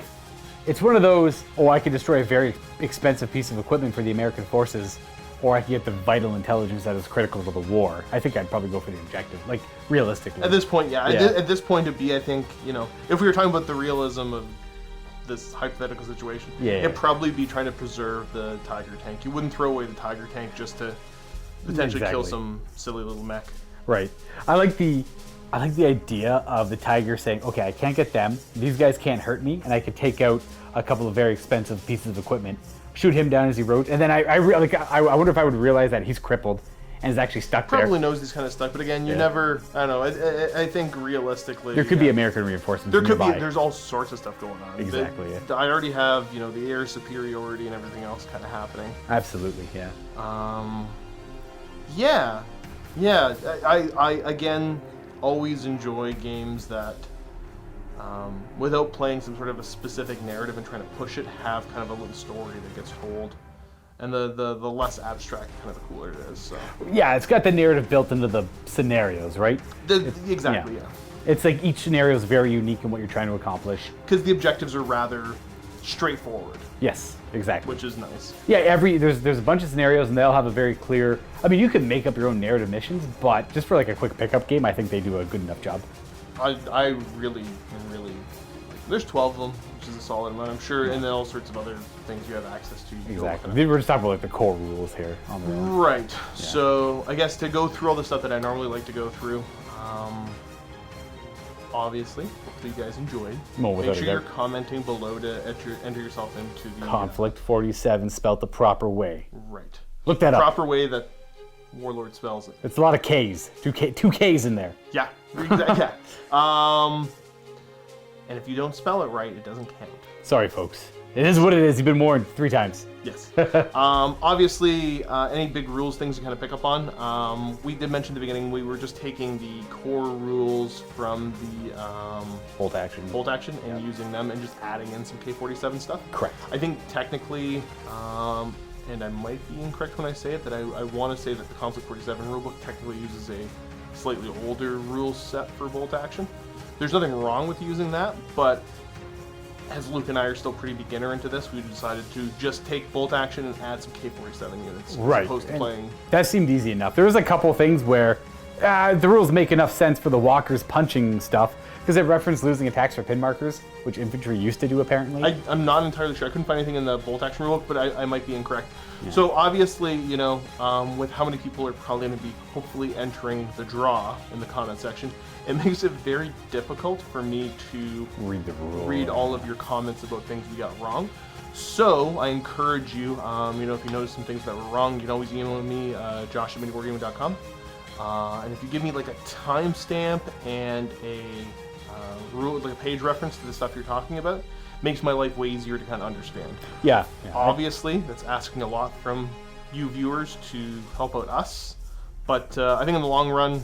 it's one of those, oh, I could destroy a very expensive piece of equipment for the American forces, or I could get the vital intelligence that is critical to the war. I think I'd probably go for the objective, like, realistically. At this point, yeah. Yeah. At this point, it'd be, I think, you know, if we were talking about the realism of this hypothetical situation, Yeah. it'd probably be trying to preserve the tiger tank. You wouldn't throw away the tiger tank just to potentially kill Exactly. some silly little mech. Right. I like the idea of the tiger saying, okay, I can't get them, these guys can't hurt me, and I could take out a couple of very expensive pieces of equipment, shoot him down as he rode, and then I wonder if I would realize that he's crippled and is actually stuck Probably there. knows he's kind of stuck, but again, you Yeah. never, I don't know, I think realistically... There could be American reinforcements There could nearby. be, there's all sorts of stuff going on. Exactly, yeah. I already have, you know, the air superiority and everything else kind of happening. Absolutely, yeah. Yeah. I again always enjoy games that, without playing some sort of a specific narrative and trying to push it, have kind of a little story that gets told. And the less abstract, kind of the cooler it is. So. Yeah, it's got the narrative built into the scenarios, right? Exactly, yeah. It's like each scenario is very unique in what you're trying to accomplish. Because the objectives are rather straightforward, Yes, exactly. which is nice. Yeah, there's a bunch of scenarios and they all have a very clear. I mean, you can make up your own narrative missions, but just for like a quick pickup game, I think they do a good enough job. I really, there's 12 of them, which is a solid amount, I'm sure, and then all sorts of other things you have access to. You can go Exactly. with it. We're just talking about like the core rules here on the own. Right. So I guess to go through all the stuff that I normally like to go through, obviously, hopefully you guys enjoyed. Well, Make without sure a you're doubt. commenting below to enter yourself into the Conflict 47 spelt the proper way. right. Look that up. Proper way that Warlord spells it. It's a lot of K's. Two K's in there. Yeah, exactly. Yeah. And if you don't spell it right, it doesn't count. Sorry, folks. It is what it is. You've been warned 3 times. Yes. Obviously, any big rules, things you kind of pick up on. We did mention at the beginning we were just taking the core rules from the Bolt action. bolt action and using them and just adding in some K47 stuff. Correct. I think technically, and I might be incorrect when I say it, that I want to say that the Conflict 47 rulebook technically uses a slightly older rule set for bolt action. There's nothing wrong with using that, but as Luke and I are still pretty beginner into this, we decided to just take bolt action and add some K47 units Right. as opposed to And playing. that seemed easy enough. There was a couple things where the rules make enough sense for the walkers punching stuff because it referenced losing attacks for pin markers, which infantry used to do apparently. I'm not entirely sure. I couldn't find anything in the bolt action rulebook, but I might be incorrect. So obviously, you know, with how many people are probably going to be hopefully entering the draw in the comment section, it makes it very difficult for me to Read the rule. read all of your comments about things we got wrong. So I encourage you, you know, if you notice some things that were wrong, you can always email me, Josh at MiniWarGaming.com. And if you give me like a timestamp and a rule, like a page reference to the stuff you're talking about, makes my life way easier to kind of understand. Yeah. Obviously, that's asking a lot from you viewers to help out us. But I think in the long run,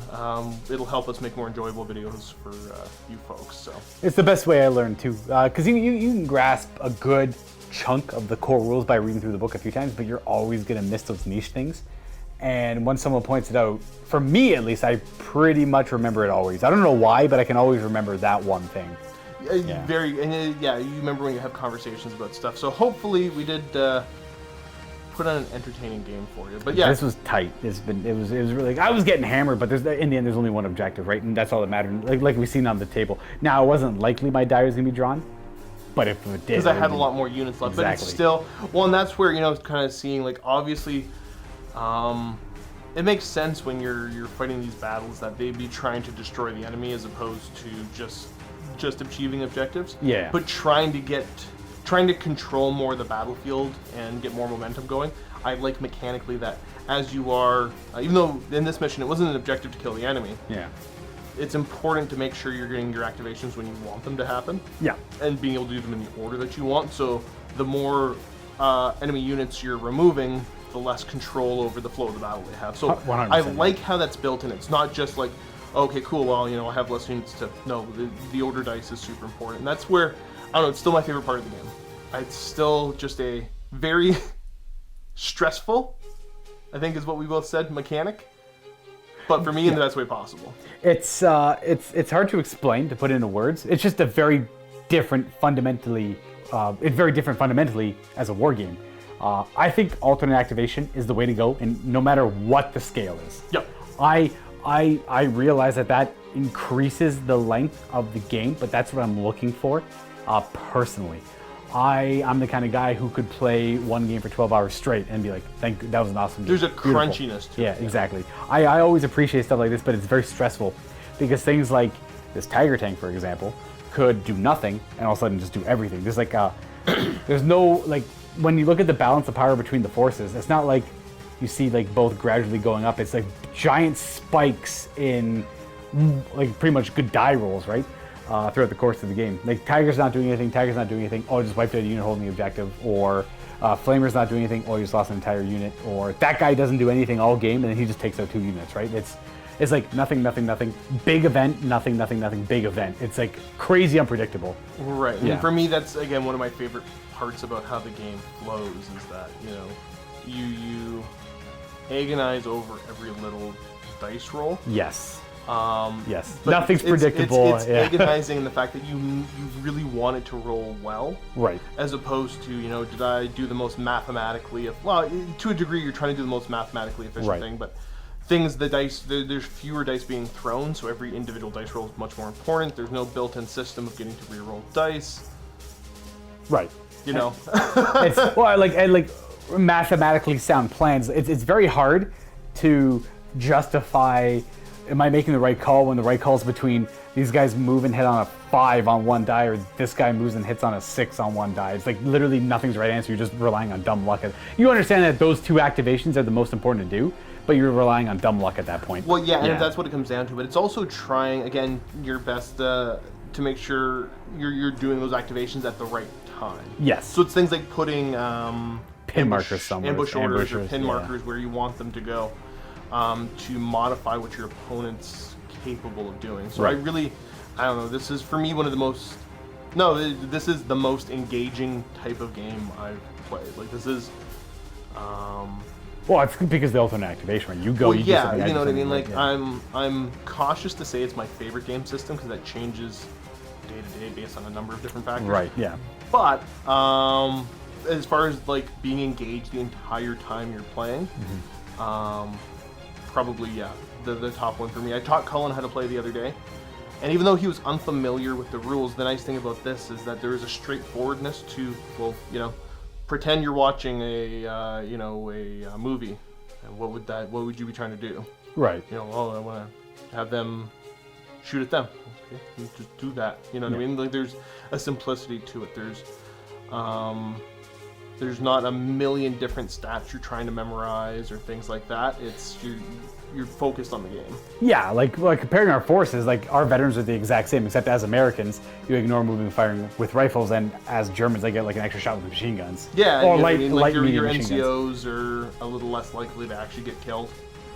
it'll help us make more enjoyable videos for you folks. So It's the best way I learned too, because you can grasp a good chunk of the core rules by reading through the book a few times, but you're always gonna miss those niche things. And when someone points it out, for me at least, I pretty much remember it always. I don't know why, but I can always remember that one thing. Yeah. Yeah, you remember when you have conversations about stuff. So hopefully we did put on an entertaining game for you. But yeah, This was tight. It was really. I was getting hammered, but in the end, there's only one objective, right? And that's all that mattered. Like we've seen on the table. Now, it wasn't likely my die was gonna be drawn, but if it did, because I had a lot more units left. But it's Exactly. still, well, and that's where, you know, kind of seeing, like, obviously, it makes sense when you're fighting these battles that they'd be trying to destroy the enemy as opposed to just achieving objectives. Yeah. But trying to control more of the battlefield and get more momentum going. I like mechanically that as you are, even though in this mission it wasn't an objective to kill the enemy, Yeah. it's important to make sure you're getting your activations when you want them to happen. Yeah. And being able to do them in the order that you want. So the more enemy units you're removing, the less control over the flow of the battle they have. So 100%, I like how that's built in. It's not just like, okay, cool, well, you know, I have less units to... No, the order dice is super important. And that's where, I don't know, it's still my favorite part of the game. It's still just a very stressful, I think is what we both said, mechanic. But for me, in the best way possible. It's hard to explain, to put into words. It's just a very different fundamentally. It's very different fundamentally as a war game. I think alternate activation is the way to go, and no matter what the scale is. Yep. I realize that increases the length of the game, but that's what I'm looking for, personally. I'm the kind of guy who could play one game for 12 hours straight and be like, that was an awesome game. There's a Beautiful. crunchiness to Yeah, it. exactly. I always appreciate stuff like this, but it's very stressful because things like this Tiger tank, for example, could do nothing and all of a sudden just do everything. There's like there's no, like, when you look at the balance of power between the forces, it's not like you see like both gradually going up. It's like giant spikes in like pretty much good die rolls, right? Throughout the course of the game. Like Tiger's not doing anything, oh, just wiped out a unit holding the objective, or Flamer's not doing anything, oh, you just lost an entire unit, or that guy doesn't do anything all game and then he just takes out 2 units, right? It's like nothing, big event, nothing, big event. It's like crazy unpredictable. Right. Yeah. And for me, that's, again, one of my favorite parts about how the game flows is that, you know, you agonize over every little dice roll. Yes. Yes. But Nothing's predictable. It's yeah. agonizing in the fact that you really want it to roll well. Right. As opposed to, you know, did I do the most mathematically, well, to a degree you're trying to do the most mathematically efficient Right. thing, but things, the dice, there's fewer dice being thrown, so every individual dice roll is much more important. There's no built-in system of getting to reroll dice, Right. you know. It's well, like mathematically sound plans. It's very hard to justify am I making the right call when the right call is between these guys move and hit on a 5 on one die, or this guy moves and hits on a 6 on one die? It's like literally nothing's the right answer. You're just relying on dumb luck. You understand that those two activations are the most important to do, but you're relying on dumb luck at that point. Well, yeah, and if that's what it comes down to. But it's also trying, again, your best to make sure you're doing those activations at the right time. Yes. So it's things like putting pin markers somewhere. Ambush orders or pin markers where you want them to go to modify what your opponent's capable of doing. So I don't know, this is for me one of the most, this is the most engaging type of game I've played. Like this is, well, it's because the alternate activation, right? You go, well, you do something. You know what I mean? Like yeah. I'm cautious to say it's my favorite game system because that changes day to day based on a number of different factors. Right, yeah. But as far as like being engaged the entire time you're playing, probably the top one for me. I taught Cullen how to play the other day, and even though he was unfamiliar with the rules, the nice thing about this is that there is a straightforwardness to, well, you know, pretend you're watching a movie, and what would you be trying to do? Right. You know, I want to have them shoot at them. Okay, you just do that. You know what I mean? Like there's a simplicity to it. There's not a million different stats you're trying to memorize or things like that. It's you're focused on the game. Yeah, like comparing our forces, like our veterans are the exact same, except as Americans, you ignore moving and firing with rifles, and as Germans, they get like an extra shot with the machine guns. Yeah, or light your NCOs are a little less likely to actually get killed.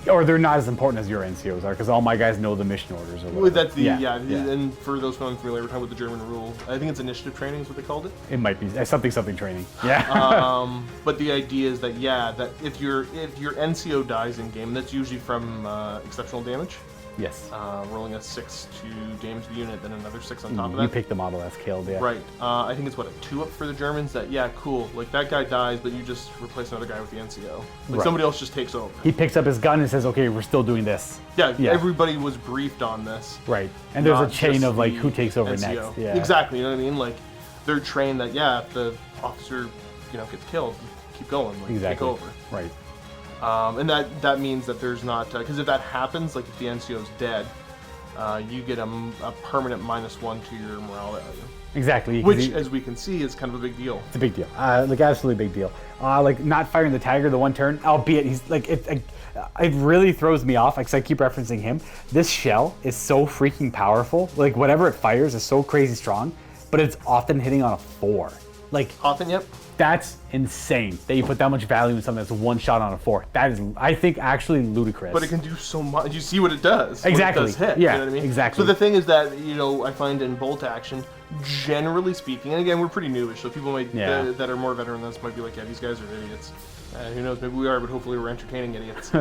Or they're not as important as your NCOs are, because all my guys know the mission orders or whatever. Well, that's and for those who aren't familiar, we're talking about the German rule. I think it's initiative training is what they called it. It might be something training. Yeah. But the idea is that that if your NCO dies in game, that's usually from exceptional damage. Yes. Rolling a 6 to damage the unit, then another 6 on top of that. You pick the model that's killed, yeah. Right. I think it's a 2-up for the Germans. That cool. Like that guy dies, but you just replace another guy with the NCO. Like somebody else just takes over. He picks up his gun and says, "Okay, we're still doing this." Yeah. Everybody was briefed on this. Right. And there's a chain of like who takes over NCO. Next. Yeah. Exactly. You know what I mean? Like they're trained that if the officer gets killed, keep going. Like, take over. Right. And that means that there's not, because if that happens, like if the NCO's dead, you get a permanent -1 to your morale value. Exactly. Which, as we can see, is kind of a big deal. It's a big deal. Like absolutely big deal. Like not firing the Tiger the one turn, albeit he's like it really throws me off because I keep referencing him. This shell is so freaking powerful. Like whatever it fires is so crazy strong, but it's often hitting on a 4. Like often, yep. That's insane that you put that much value in something that's one shot on a 4. That is, I think, actually ludicrous. But it can do so much. You see what it does. Exactly. What it does hit, yeah. You know what I mean? Exactly. So the thing is that I find in bolt action, generally speaking, and again we're pretty newish, so people might that are more veteran than us might be like, these guys are idiots. Who knows? Maybe we are, but hopefully we're entertaining idiots.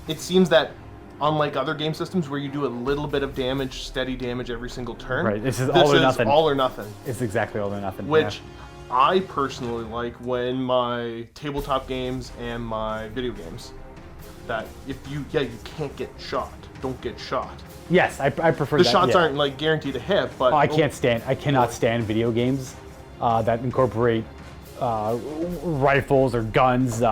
It seems that unlike other game systems where you do a little bit of damage, steady damage every single turn. Right. This is all or nothing. It's exactly all or nothing. Which I personally like when my tabletop games and my video games. That if you can't get shot, don't get shot. Yes, I prefer that. The shots aren't like guaranteed to hit, but I cannot stand video games that incorporate rifles or guns,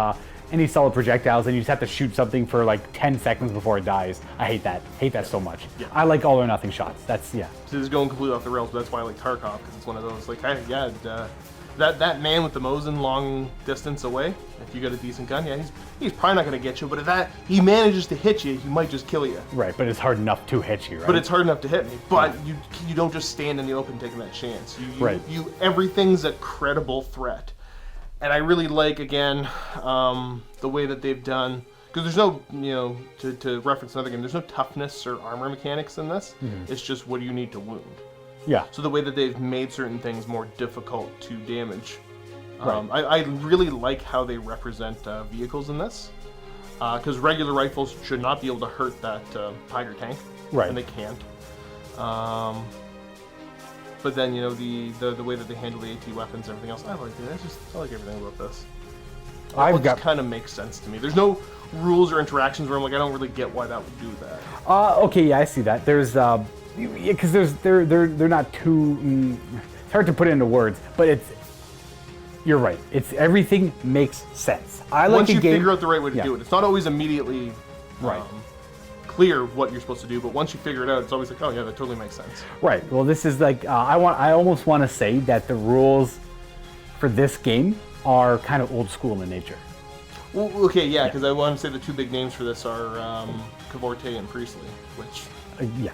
any solid projectiles, and you just have to shoot something for like 10 seconds before it dies. I hate that. So much. Yeah. I like all or nothing shots. That's So this is going completely off the rails, but that's why I like Tarkov, because it's one of those like that man with the Mosin long distance away. If you got a decent gun, he's probably not going to get you. But if he manages to hit you, he might just kill you. Right, but it's hard enough to hit you, right? But it's hard enough to hit me. But you don't just stand in the open taking that chance. You everything's a credible threat. And I really like, again, the way that they've done, because there's no, to reference another game, there's no toughness or armor mechanics in this. Mm-hmm. It's just what do you need to wound. Yeah. So the way that they've made certain things more difficult to damage. I really like how they represent vehicles in this, because regular rifles should not be able to hurt that Tiger tank. Right. And they can't. But then, the way that they handle the AT weapons and everything else, I like it. I like everything about this. It kind of makes sense to me. There's no rules or interactions where I'm like, I don't really get why that would do that. Okay, yeah, I see that. There's, because they're not too. It's hard to put it into words, but you're right. Everything makes sense. Once you figure out the right way to do it, it's not always immediately right. clear what you're supposed to do, but once you figure it out, it's always like, oh yeah, that totally makes sense. Right. Well, this is like I almost want to say that the rules for this game are kind of old school in nature. Well, okay, yeah, because I want to say the two big names for this are Cavorte and Priestley, which... Yeah,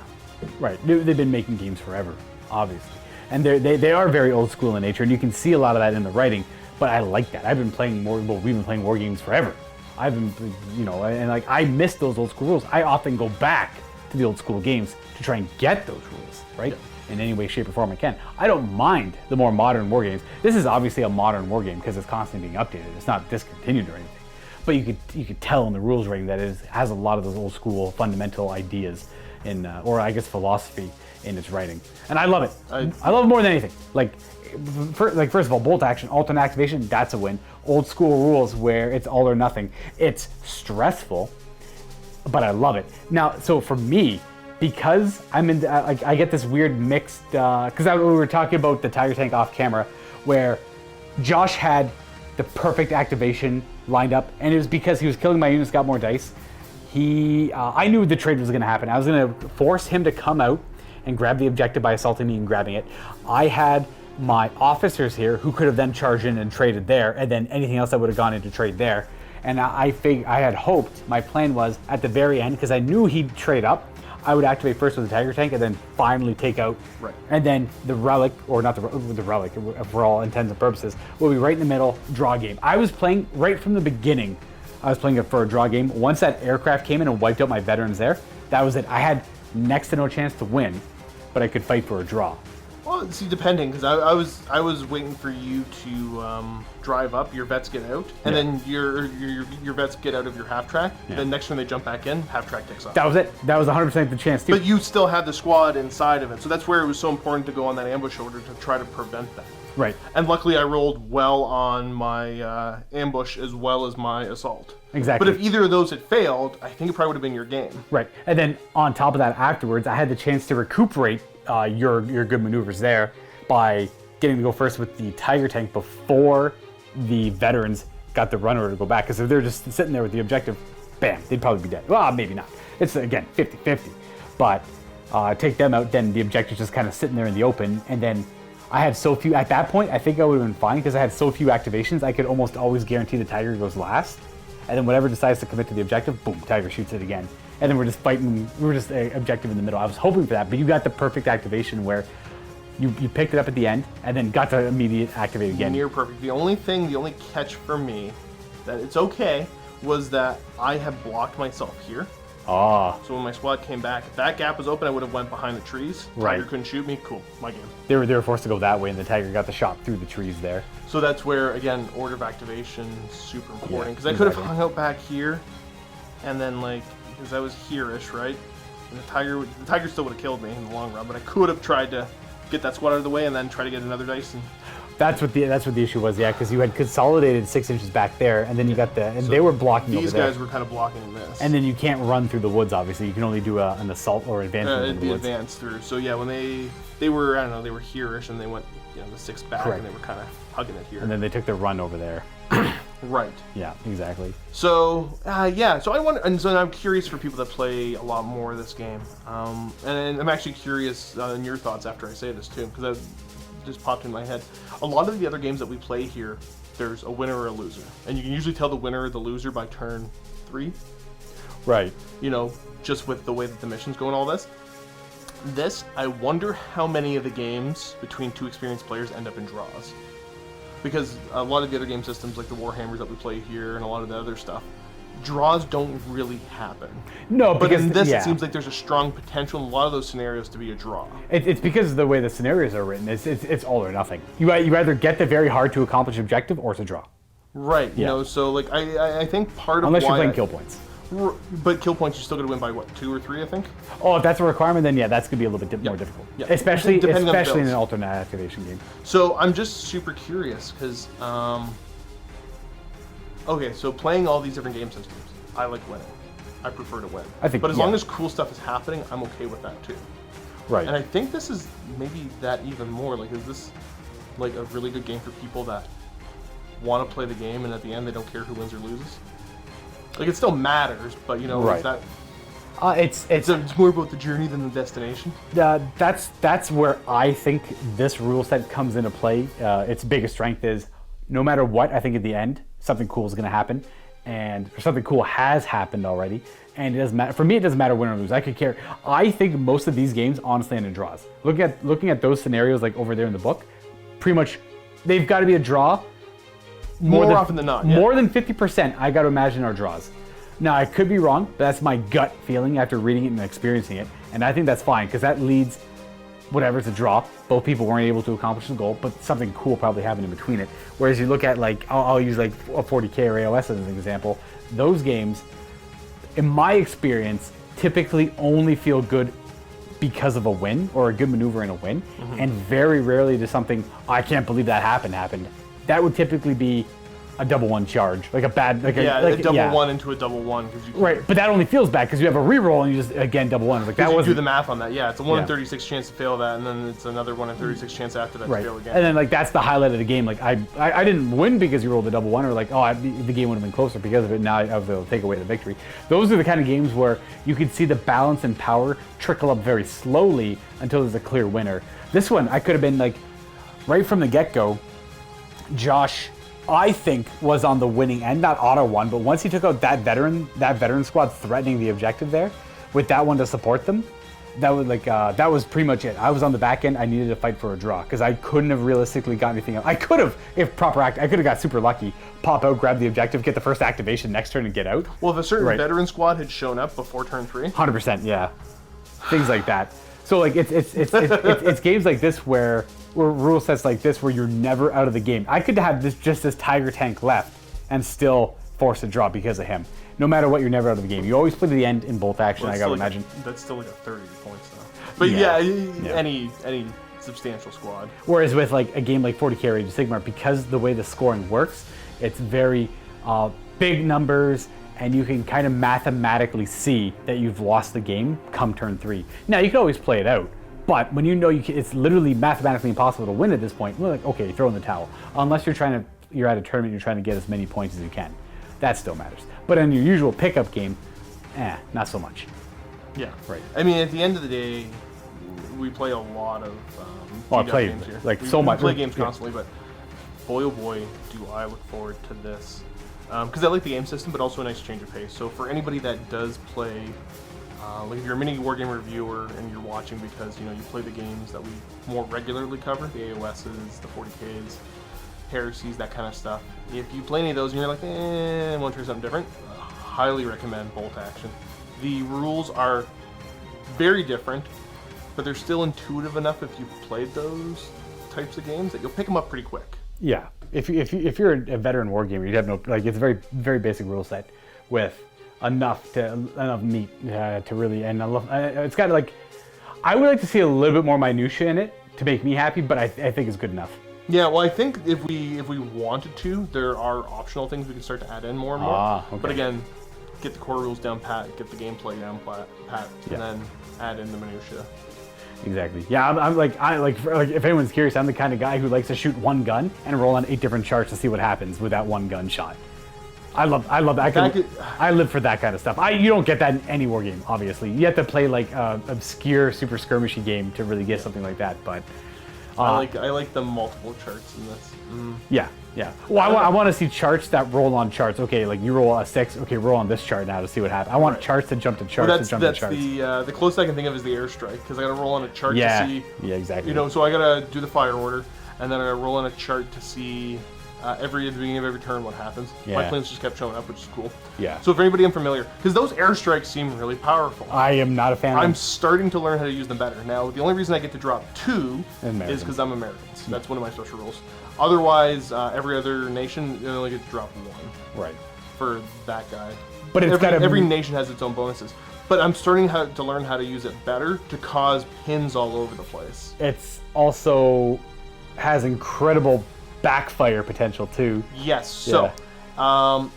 right. They've been making games forever, obviously. And they are very old school in nature, and you can see a lot of that in the writing, but I like that. We've been playing war games forever. I've been, and like I miss those old school rules. I often go back to the old school games to try and get those rules, right? Yeah. In any way, shape, or form I can. I don't mind the more modern war games. This is obviously a modern war game because it's constantly being updated. It's not discontinued or anything. But you could tell in the rules writing that it has a lot of those old school fundamental ideas or I guess philosophy in its writing, and I love it. I love it more than anything. First of all, bolt action, alternate activation, that's a win. Old school rules where it's all or nothing. It's stressful, but I love it. Now, so for me, because I'm in, I get this weird mixed, because we were talking about the Tiger Tank off camera, where Josh had the perfect activation lined up, and it was because he was killing my units, got more dice. I knew the trade was going to happen. I was going to force him to come out and grab the objective by assaulting me and grabbing it. I had my officers here who could have then charged in and traded there, and then anything else that would have gone into trade there. And I had hoped, my plan was at the very end, because I knew he'd trade up, I would activate first with the Tiger Tank and then finally take out. Right. And then the relic, or not the relic, for all intents and purposes, will be right in the middle, draw game. I was playing right from the beginning. I was playing it for a draw game. Once that aircraft came in and wiped out my veterans there, that was it. I had next to no chance to win, but I could fight for a draw. Well, see, depending, because I was waiting for you to drive up, your vets get out, and then your vets get out of your half track. Yeah. Then next turn they jump back in, half track takes off. That was it. That was 100% the chance too. But you still had the squad inside of it, so that's where it was so important to go on that ambush order to try to prevent that. Right. And luckily I rolled well on my ambush as well as my assault. Exactly. But if either of those had failed, I think it probably would have been your game. Right. And then on top of that, afterwards, I had the chance to recuperate your good maneuvers there by getting to go first with the Tiger Tank before the veterans got the runner to go back. Because if they're just sitting there with the objective, bam, they'd probably be dead. Well, maybe not. It's, again, 50-50. But take them out, then the objective's just kind of sitting there in the open. And then I had so few, at that point, I think I would have been fine because I had so few activations, I could almost always guarantee the Tiger goes last. And then whatever decides to commit to the objective, boom, Tiger shoots it again. And then we're just fighting, we're just objective in the middle. I was hoping for that, but you got the perfect activation where you picked it up at the end and then got to immediate activate again. Near perfect. The only catch for me, that it's okay, was that I had blocked myself here. Ah. So when my squad came back, if that gap was open, I would have went behind the trees. Right. Tiger couldn't shoot me. Cool, my game. They were forced to go that way, and the Tiger got the shot through the trees there. So that's where, again, order of activation is super important. Because I could have hung out back here, and then because I was here-ish, right? And the Tiger still would have killed me in the long run, but I could have tried to get that squad out of the way and then try to get another dice. And that's what the issue was, yeah, because you had consolidated 6 inches back there, and then you got they were blocking over there. These guys were kind of blocking this. And then you can't run through the woods, obviously. You can only do an assault or advance in the woods. Advance through. So yeah, when they were, I don't know, they were here-ish, and they went, the 6 back, Correct. and they were kind of hugging it here. And then they took their run over there. Right. Yeah, exactly. So, so I wonder, and so I'm curious for people that play a lot more of this game. And I'm actually curious in your thoughts after I say this too, because that just popped in my head. A lot of the other games that we play here, there's a winner or a loser. And you can usually tell the winner or the loser by turn 3. Right. Just with the way that the missions go and all this. This, I wonder how many of the games between 2 experienced players end up in draws. Because a lot of the other game systems, like the Warhammers that we play here and a lot of the other stuff, draws don't really happen. No, but in this, it seems like there's a strong potential in a lot of those scenarios to be a draw. It's because of the way the scenarios are written. It's all or nothing. You either get the very hard to accomplish objective or it's a draw. Right. So I think part of unless you're playing kill points. But kill points, you're still going to win by what, 2 or 3, I think? Oh, if that's a requirement, then that's going to be a little bit more difficult. Yeah. Especially in an alternate activation game. So I'm just super curious because, okay, so playing all these different game systems, I like winning. I prefer to win. But as long as cool stuff is happening, I'm okay with that too. Right. And I think this is maybe that even more. Is this a really good game for people that want to play the game and at the end they don't care who wins or loses? It still matters, but right. Is that... It's more about the journey than the destination. That's where I think this rule set comes into play. Its biggest strength is no matter what, I think at the end something cool is going to happen, and something cool has happened already. And it doesn't matter for me. It doesn't matter win or lose. I could care. I think most of these games honestly end in draws. Looking at those scenarios like over there in the book, pretty much they've got to be a draw. More often than not, yeah. More than 50%, I got to imagine are draws. Now, I could be wrong, but that's my gut feeling after reading it and experiencing it. And I think that's fine, because that leads whatever, it's a draw. Both people weren't able to accomplish the goal, but something cool probably happened in between it. Whereas you look at, like, I'll use like a 40K or AOS as an example. Those games, in my experience, typically only feel good because of a win or a good maneuver in a win. And very rarely does something, I can't believe that happened. That would typically be a double one charge, like a bad, like a double one into a double one, because you right. But that only feels bad because you have a reroll and you just again double one. Like that was do the math on that. Yeah, it's a 1 in 36 chance to fail that, and then it's another 1 in 36 chance after that to fail again. And then like that's the highlight of the game. Like I didn't win because you rolled a double one, or like the game would have been closer because of it. Now I was able to take away the victory. Those are the kind of games where you can see the balance and power trickle up very slowly until there's a clear winner. This one I could have been like right from the get-go. Josh, I think, was on the winning end, not auto one, but once he took out that veteran squad threatening the objective there, with that one to support them, that was pretty much it. I was on the back end. I needed to fight for a draw because I couldn't have realistically got anything else. I could have, if proper I could have got super lucky, pop out, grab the objective, get the first activation next turn, and get out. Well, if a certain veteran squad had shown up before turn 3, 100%, yeah, things like that. So like it's games like this where rule sets like this where you're never out of the game. I could have this tiger tank left and still force a draw because of him. No matter what, you're never out of the game. You always play to the end in bolt action. I gotta imagine. That's still like a 30 points though. But yeah. any substantial squad. Whereas with like a game like 40K or Age of Sigmar, because the way the scoring works, it's very big numbers. And you can kind of mathematically see that you've lost the game come turn 3. Now, you can always play it out, but when you know it's literally mathematically impossible to win at this point, we're like, okay, throw in the towel. Unless you're at a tournament, you're trying to get as many points as you can. That still matters. But in your usual pickup game, not so much. Yeah. Right. I mean, at the end of the day, we play a lot of games here. Like so much. We play games constantly, but boy, oh boy, do I look forward to this. Because I like the game system, but also a nice change of pace. So for anybody that does play, like if you're a MiniWarGaming reviewer and you're watching because you play the games that we more regularly cover, the AOSs, the 40Ks, heresies, that kind of stuff. If you play any of those and you're like, I want to try something different, highly recommend Bolt Action. The rules are very different, but they're still intuitive enough if you've played those types of games that you'll pick them up pretty quick. Yeah. If you're a veteran wargamer, you'd have no, like, it's a very, very basic rule set with enough meat to really, and it's got like, I would like to see a little bit more minutia in it to make me happy, but I think it's good enough. Yeah, well, I think if we wanted to, there are optional things we can start to add in more and more. Okay. But again, get the core rules down pat, get the gameplay down pat, and then add in the minutia. Exactly. Yeah, I'm like if anyone's curious, I'm the kind of guy who likes to shoot one gun and roll on 8 different charts to see what happens with that one gun shot. I love that. I live for that kind of stuff. You don't get that in any war game, obviously. You have to play like obscure, super skirmishy game to really get something like that. But I like the multiple charts in this. Yeah. Well, I want to see charts that roll on charts. Okay, like you roll a 6. Okay, roll on this chart now to see what happens. I want charts to jump to charts to jump to charts. The closest I can think of is the airstrike, because I got to roll on a chart to see. Yeah, exactly. So I got to do the fire order, and then I got to roll on a chart to see at the beginning of every turn what happens. Yeah. My planes just kept showing up, which is cool. Yeah. So for anybody unfamiliar, because those airstrikes seem really powerful. I am not a fan of them. I'm starting to learn how to use them better. Now, the only reason I get to drop 2 is because I'm American. So that's one of my special rules. Otherwise, every other nation, you only get to drop 1. Right. For that guy. But it's every nation has its own bonuses. But I'm starting to learn how to use it better to cause pins all over the place. It's also has incredible backfire potential too. Yes. Yeah. So,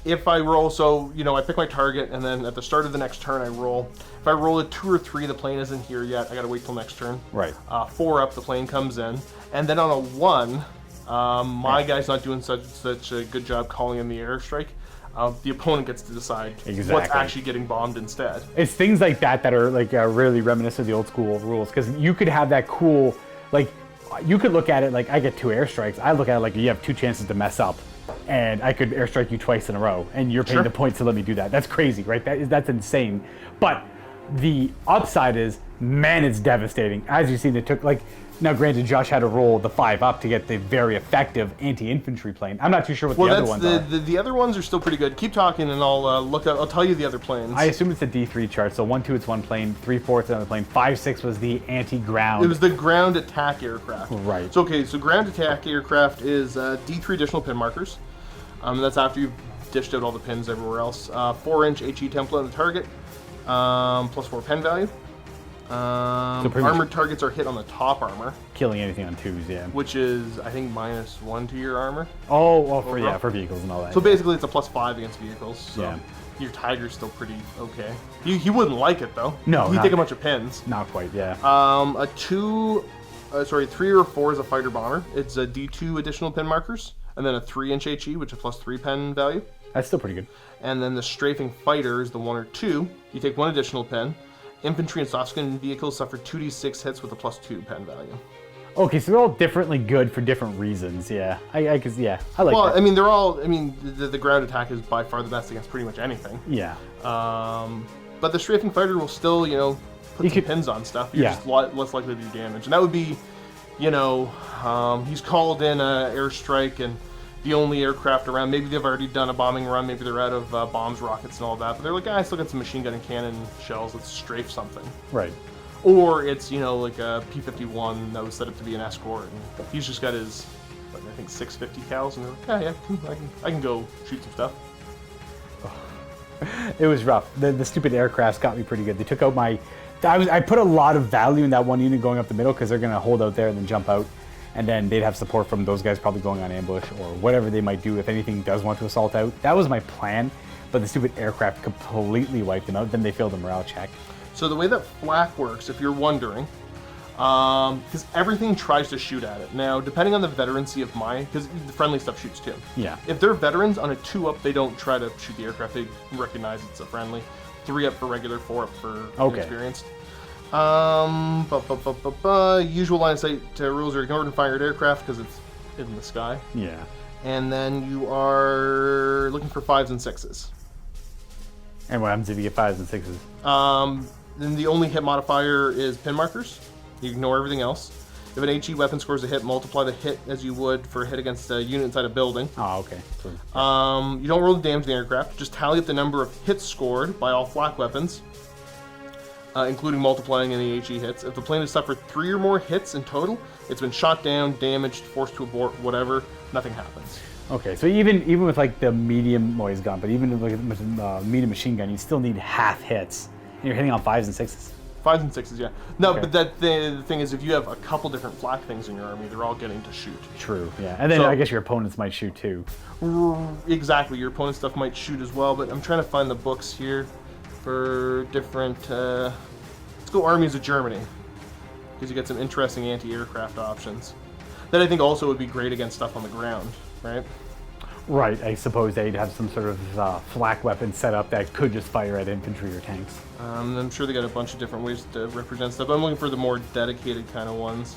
if I roll, I pick my target, and then at the start of the next turn I roll. If I roll a 2 or 3, the plane isn't here yet. I gotta wait till next turn. Right. 4 up, the plane comes in, and then on a 1, my guy's not doing such a good job calling in the airstrike. The opponent gets to decide what's Exactly. actually getting bombed instead. It's things like that that are like really reminiscent of the old school rules, because you could have that cool, like, you could look at it like I get 2 airstrikes. I look at it like you have 2 chances to mess up, and I could airstrike you twice in a row, and you're paying the points to let me do that. That's crazy, right? That's insane. But the upside is, man, it's devastating. As you see, they took like. Now, granted, Josh had to roll the 5 up to get the very effective anti-infantry plane. I'm not too sure what the other ones are. The other ones are still pretty good. Keep talking, and I'll tell you the other planes. I assume it's a D3 chart. So 1-2, it's one plane. 3-4, another plane. 5-6 was the anti-ground. It was the ground attack aircraft. Right. So okay, so ground attack aircraft is D3 additional pin markers. That's after you've dished out all the pins everywhere else. 4-inch HE template on the target, plus 4 pen value. Armored targets are hit on the top armor, Killing anything on 2s, yeah. which is I think -1 to your armor. Oh, well, for vehicles and all that. So basically, it's a +5 against vehicles. So Yeah. your Tiger's still pretty okay. He wouldn't like it though. No, he'd not- take a bunch of pins. Not quite, yeah. A 3 or 4 is a fighter bomber. It's a D2 additional pin markers, and then a 3-inch HE, which is +3 pen value. That's still pretty good. And then the strafing fighter is the 1 or 2. You take 1 additional pen. Infantry and soft skin vehicles suffer 2d6 hits with a +2 pen value. Okay, so they're all differently good for different reasons, yeah. I like Well, that. I mean, they're all. I mean, the ground attack is by far the best against pretty much anything. Yeah. But the strafing fighter will still, put You some could- pins on stuff. You're Yeah. just less likely to do damage, and that would be, he's called in a airstrike and the only aircraft around. Maybe they've already done a bombing run. Maybe they're out of bombs, rockets, and all that. But they're like, I still got some machine gun and cannon shells. Let's strafe something. Right. Or it's like a P-51 that was set up to be an escort, and he's just got his, I think 650 cals, and they're like, I can go shoot some stuff. It was rough. The stupid aircrafts got me pretty good. They took out my... I put a lot of value in that one unit going up the middle because they're going to hold out there and then jump out. And then they'd have support from those guys probably going on ambush or whatever they might do if anything does want to assault out. That was my plan, but the stupid aircraft completely wiped them out. Then they failed the morale check. So the way that flak works, if you're wondering, because everything tries to shoot at it. Now, depending on the veterancy of mine, because the friendly stuff shoots too. Yeah. If they're veterans, on a 2-up, they don't try to shoot the aircraft. They recognize it's a friendly. 3-up for regular, 4-up for inexperienced. Usual line of sight rules are ignored and fired aircraft because it's in the sky. Yeah. And then you are looking for 5s and 6s. And what happens if you get 5s and 6s? Then the only hit modifier is pin markers. You ignore everything else. If an HE weapon scores a hit, multiply the hit as you would for a hit against a unit inside a building. Oh, okay. So, You don't roll the damage to the aircraft. Just tally up the number of hits scored by all flak weapons, including multiplying any HE hits. If the plane has suffered 3 or more hits in total, it's been shot down, damaged, forced to abort, whatever, nothing happens. okay, so even with like the medium noise gun, but even with medium machine gun, you still need half hits. And you're hitting on 5s and 6s. 5s and 6s, yeah. No, Okay. but the thing is, if you have a couple different flak things in your army, they're all getting to shoot. True, yeah. And then So- I guess your opponents might shoot too. Exactly, your opponent's stuff might shoot as well, but I'm trying to find the books here for different... let's go Armies of Germany, because you get some interesting anti-aircraft options. That I think also would be great against stuff on the ground, right? Right, I suppose they'd have some sort of flak weapon set up that could just fire at infantry or tanks. I'm sure they got a bunch of different ways to represent stuff. I'm looking for the more dedicated kind of ones.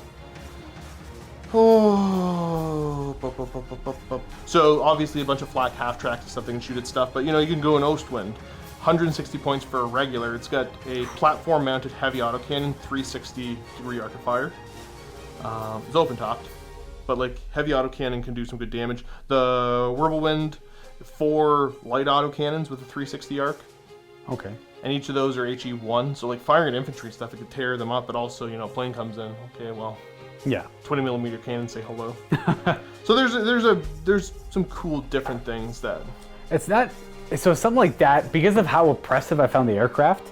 Oh, so obviously a bunch of flak half tracks and stuff that can shoot at stuff, but you can go in Ostwind. 160 points for a regular. It's got a platform-mounted heavy autocannon, 360-degree arc of fire. It's open-topped, but like heavy autocannon can do some good damage. The Whirlwind, 4 light autocannons with a 360 arc. Okay. And each of those are HE1, so like firing at infantry stuff, it could tear them up, but also, plane comes in. Okay, well, Yeah. 20mm cannon, say hello. So there's some cool different things that... It's not... So something like that, because of how oppressive I found the aircraft,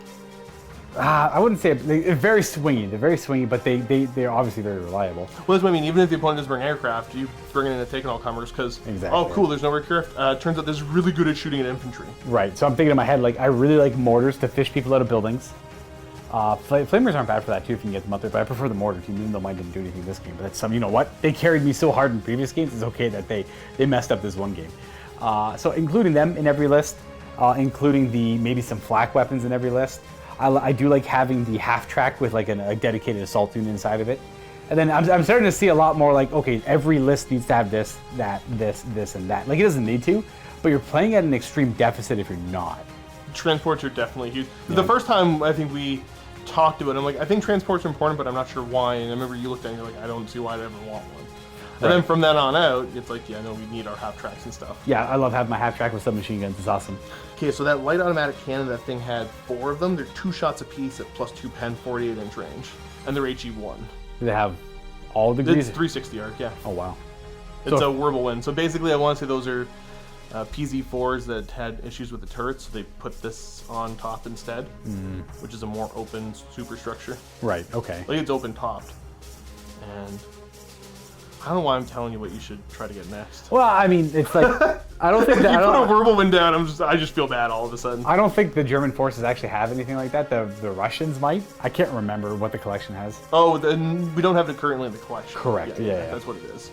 I wouldn't say... They're very swingy. They're very swingy, but they're obviously very reliable. Well, that's what I mean. Even if the opponent doesn't bring aircraft, you bring in a taken all comers because, Exactly. oh, cool, there's no aircraft. Turns out this is really good at shooting at infantry. Right, so I'm thinking in my head, like, I really like mortars to fish people out of buildings. Flamers aren't bad for that too if you can get them out there, but I prefer the mortar team, even though mine didn't do anything this game. But that's you know what? They carried me so hard in previous games, it's okay that they messed up this one game. So including them in every list, including maybe some flak weapons in every list. I do like having the half track with like a dedicated assault unit inside of it. And then I'm starting to see a lot more like, okay, every list needs to have this, that, this, and that. Like it doesn't need to, but you're playing at an extreme deficit if you're not. Transports are definitely huge. Yeah. The first time I think we talked about it, I'm like, I think transports are important, but I'm not sure why. And I remember you looked at it and you're like, I don't see why I'd ever want one. And then from then on out, it's like, yeah, no, we need our half tracks and stuff. Yeah, I love having my half track with submachine guns. It's awesome. Okay, so that light automatic cannon, that thing had 4 of them. They're 2 shots apiece at +2 pen, 48-inch range, and they're HE1. Do they have all degrees? It's 360 arc, yeah. Oh wow. It's a whirlwind. So basically, I want to say those are PZ4s that had issues with the turrets, so they put this on top instead, which is a more open superstructure. Right. Okay. Like it's open topped, and I don't know why I'm telling you what you should try to get next. Well, I mean, it's like I don't think that you put a whirlwind down. I just feel bad all of a sudden. I don't think the German forces actually have anything like that. The Russians might. I can't remember what the collection has. Oh, then we don't have it currently in the collection. Correct. Yeah, that's what it is.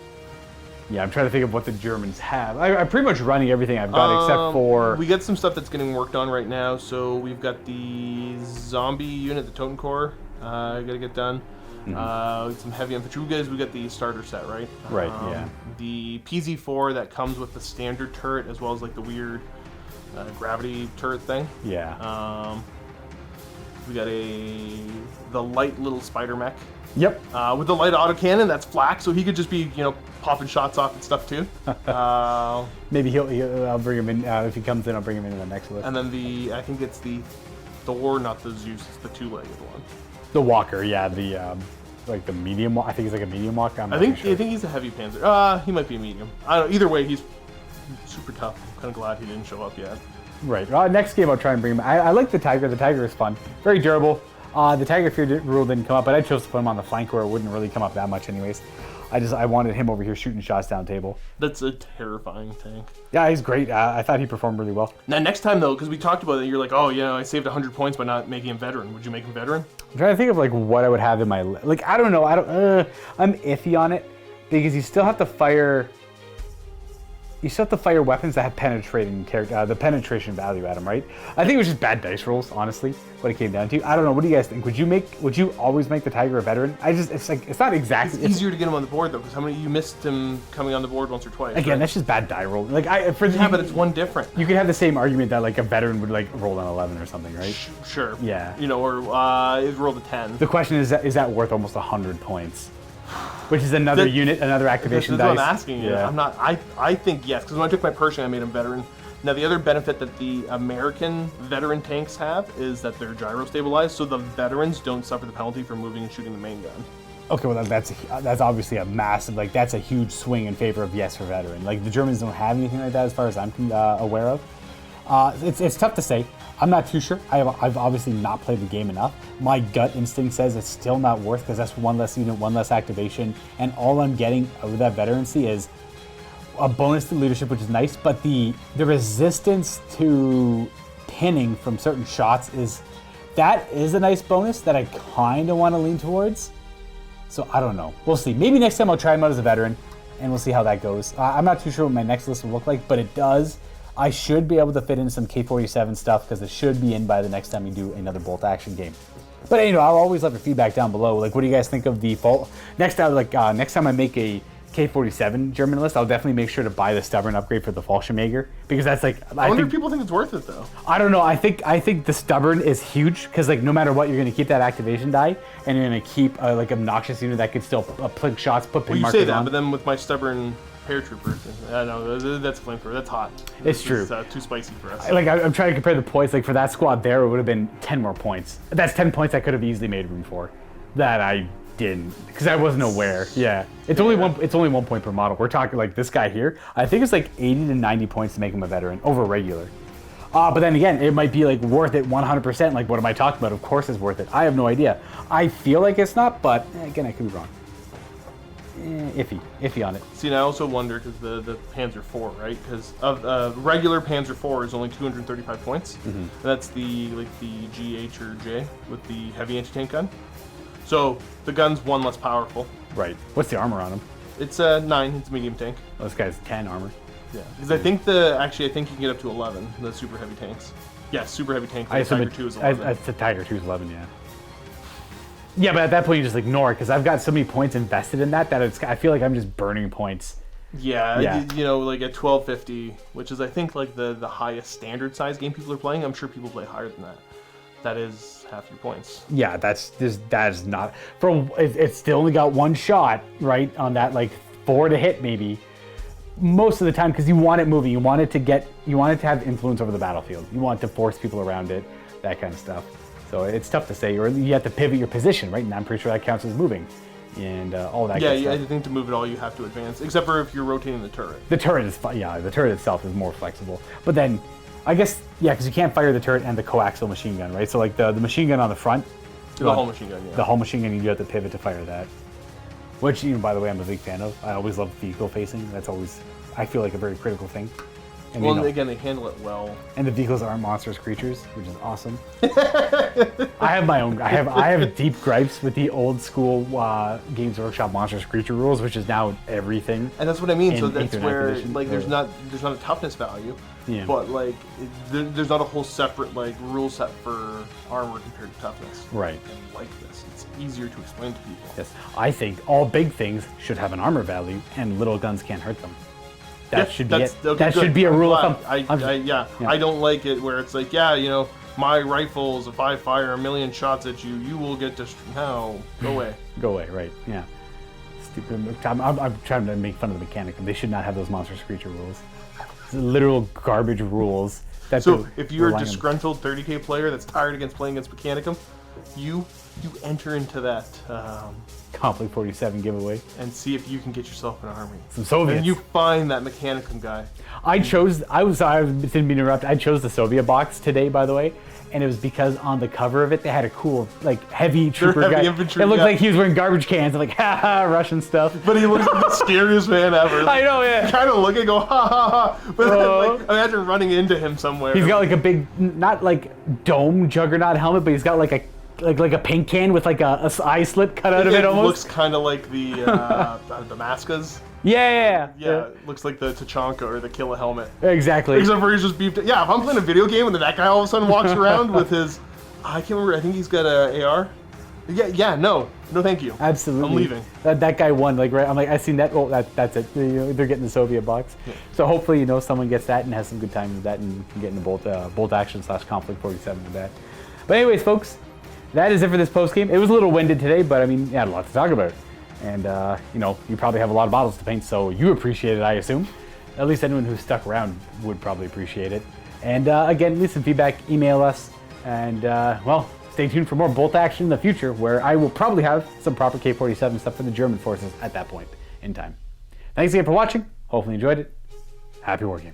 Yeah, I'm trying to think of what the Germans have. I'm pretty much running everything I've got except for... We got some stuff that's getting worked on right now. So we've got the zombie unit, the Totem Core. Got to get done. Some heavy infantry. We got the starter set, right? Right, yeah. The PZ4 that comes with the standard turret as well as like the weird gravity turret thing. Yeah. We got the light little spider mech. Yep. With the light autocannon, that's flak, so he could just be, popping shots off and stuff too. Maybe I'll bring him in if he comes in. I'll bring him in the next list. And then I think it's the Thor, not the Zeus. It's the 2-legged one. The Walker, yeah, like the medium. I think he's like a medium Walker. I think he's a heavy Panzer. He might be a medium. I don't know. Either way, he's super tough. I'm kind of glad he didn't show up yet. Right. Next game, I'll try and bring him. I like the Tiger. The Tiger is fun. Very durable. The Tiger Fear rule didn't come up, but I chose to put him on the flank where it wouldn't really come up that much anyways. I wanted him over here shooting shots down table. That's a terrifying tank. Yeah, he's great. I thought he performed really well. Now, next time, though, because we talked about it, you're like, oh, yeah, I saved 100 points by not making him veteran. Would you make him veteran? I'm trying to think of, like, what I would have in my... Like, I don't know. I'm iffy on it because you still have to fire... You still have to fire weapons that have the penetration value at them, right? I think it was just bad dice rolls, honestly, what it came down to. I don't know. What do you guys think? Would you always make the Tiger a veteran? It's not exactly. It's easier to get him on the board though, because how many you missed him coming on the board once or twice? Again, right? That's just bad die roll. Like but it's one different. You could have the same argument that like a veteran would like roll an 11 or something, right? Sure. Yeah. Or it rolled a 10. The question is that worth almost 100 points? Which is another unit, another activation dice. That's what I'm asking you. Yeah. I'm not. I think yes, because when I took my Pershing, I made him veteran. Now the other benefit that the American veteran tanks have is that they're gyro stabilized, so the veterans don't suffer the penalty for moving and shooting the main gun. Okay, well that's obviously a massive, like that's a huge swing in favor of yes for veteran. Like the Germans don't have anything like that as far as I'm aware of. It's tough to say. I'm not too sure. I've obviously not played the game enough. My gut instinct says it's still not worth because that's one less unit, one less activation, and all I'm getting out of that veterancy is a bonus to leadership, which is nice, but the resistance to pinning from certain shots is a nice bonus that I kind of want to lean towards. So I don't know. We'll see. Maybe next time I'll try him out as a veteran, and we'll see how that goes. I'm not too sure what my next list will look like, but it does. I should be able to fit in some K47 stuff because it should be in by the next time we do another bolt action game. But I'll always love your feedback down below. Like, what do you guys think of the fall? Next time I make a K47 German list, I'll definitely make sure to buy the stubborn upgrade for the Fallschirmjäger because that's like. I wonder if people think it's worth it though. I don't know. I think the stubborn is huge because like no matter what, you're gonna keep that activation die and you're gonna keep like obnoxious unit that could still plug shots, put pin markers on. Well, you say that, but then with my stubborn paratrooper, I know that's flamethrower. That's hot. It's true. It's too spicy for us. I'm trying to compare the points. Like for that squad there, it would have been 10 more points. That's 10 points I could have easily made room for. That I didn't because I wasn't aware. Yeah, it's only one point per model. We're talking like this guy here. I think it's like 80 to 90 points to make him a veteran over regular. But then again, it might be like worth it 100%. Like what am I talking about? Of course it's worth it. I have no idea. I feel like it's not, but again, I could be wrong. Iffy on it. See, and I also wonder because the Panzer IV, right? Because of regular Panzer IV is only 235 points. Mm-hmm. That's the GH or J with the heavy anti-tank gun. So the gun's one less powerful. Right. What's the armor on him? It's a 9. It's a medium tank. Oh, this guy's 10 armor. Yeah, because I think I think you can get up to 11, the super heavy tanks. Yeah, super heavy tank. I assume Tiger 2 is 11. the Tiger 2 is 11, yeah. Yeah, but at that point you just ignore it because I've got so many points invested in that I feel like I'm just burning points. Yeah, you know, like at 1250, which is I think like the highest standard size game people are playing. I'm sure people play higher than that. That is half your points. Yeah, that is not it's still only got one shot, right, on that, like 4 to hit maybe. Most of the time, because you want it moving, you want it to have influence over the battlefield. You want to force people around it, that kind of stuff. So it's tough to say, or you have to pivot your position, right? And I'm pretty sure that counts as moving, and all that. Yeah, I think to move at all, you have to advance, except for if you're rotating the turret. The turret is the turret itself is more flexible, but then I guess because you can't fire the turret and the coaxial machine gun, right? So like the machine gun on the front, the whole machine gun, yeah. The whole machine gun, you do have to pivot to fire that. Which, by the way, I'm a big fan of. I always love vehicle facing. That's always, I feel like, a very critical thing. And, well, again, they handle it well. And the vehicles aren't monstrous creatures, which is awesome. I have my own. I have deep gripes with the old school Games Workshop monstrous creature rules, which is now everything. And that's what I mean. So that's where like there's not a toughness value, but like there's not a whole separate like rule set for armor compared to toughness. Right. And like this, it's easier to explain to people. Yes, I think all big things should have an armor value, and little guns can't hurt them. That should be it. Okay, that should be a rule of thumb. I don't like it where it's like, you know, my rifles, if I fire 1,000,000 shots at you, you will get no, go away. Go away, right? Yeah. Stupid. I'm trying to make fun of the mechanic. They should not have those monstrous creature rules. Literal garbage rules. So if you're a disgruntled 30k player that's tired against playing against Mechanicum, you enter into that Conflict 47 giveaway and see if you can get yourself an army. Some Soviets. And you find that Mechanicum guy. I didn't mean to interrupt. I chose the Soviet box today, by the way, and it was because on the cover of it they had a cool like heavy trooper guy. Infantry, it looked like he was wearing garbage cans and like haha Russian stuff. But he looks like the scariest man ever. I know, yeah. Kind of look and go ha ha ha. But then, like, imagine running into him somewhere. He's got like a big, not like dome juggernaut helmet, but he's got like a paint can with like a eye slit cut out of it almost. Looks kind of like the Damascus. Yeah. It looks like the Tachanka or the Killa helmet. Exactly. Except for he's just beefed. Yeah, if I'm playing a video game and then that guy all of a sudden walks around with his, I can't remember. I think he's got a AR. No, thank you. Absolutely. I'm leaving. That guy won. Like right, I'm like I seen that. Oh, that's it. They're getting the Soviet box. Yeah. So hopefully someone gets that and has some good time with that and can get into bolt action / conflict 47 with that. But anyways, folks. That is it for this post game. It was a little winded today, but I mean, had a lot to talk about. And you probably have a lot of bottles to paint, so you appreciate it, I assume. At least anyone who stuck around would probably appreciate it. And again, leave some feedback, email us, and stay tuned for more bolt action in the future, where I will probably have some proper K-47 stuff for the German forces at that point in time. Thanks again for watching. Hopefully you enjoyed it. Happy wargaming.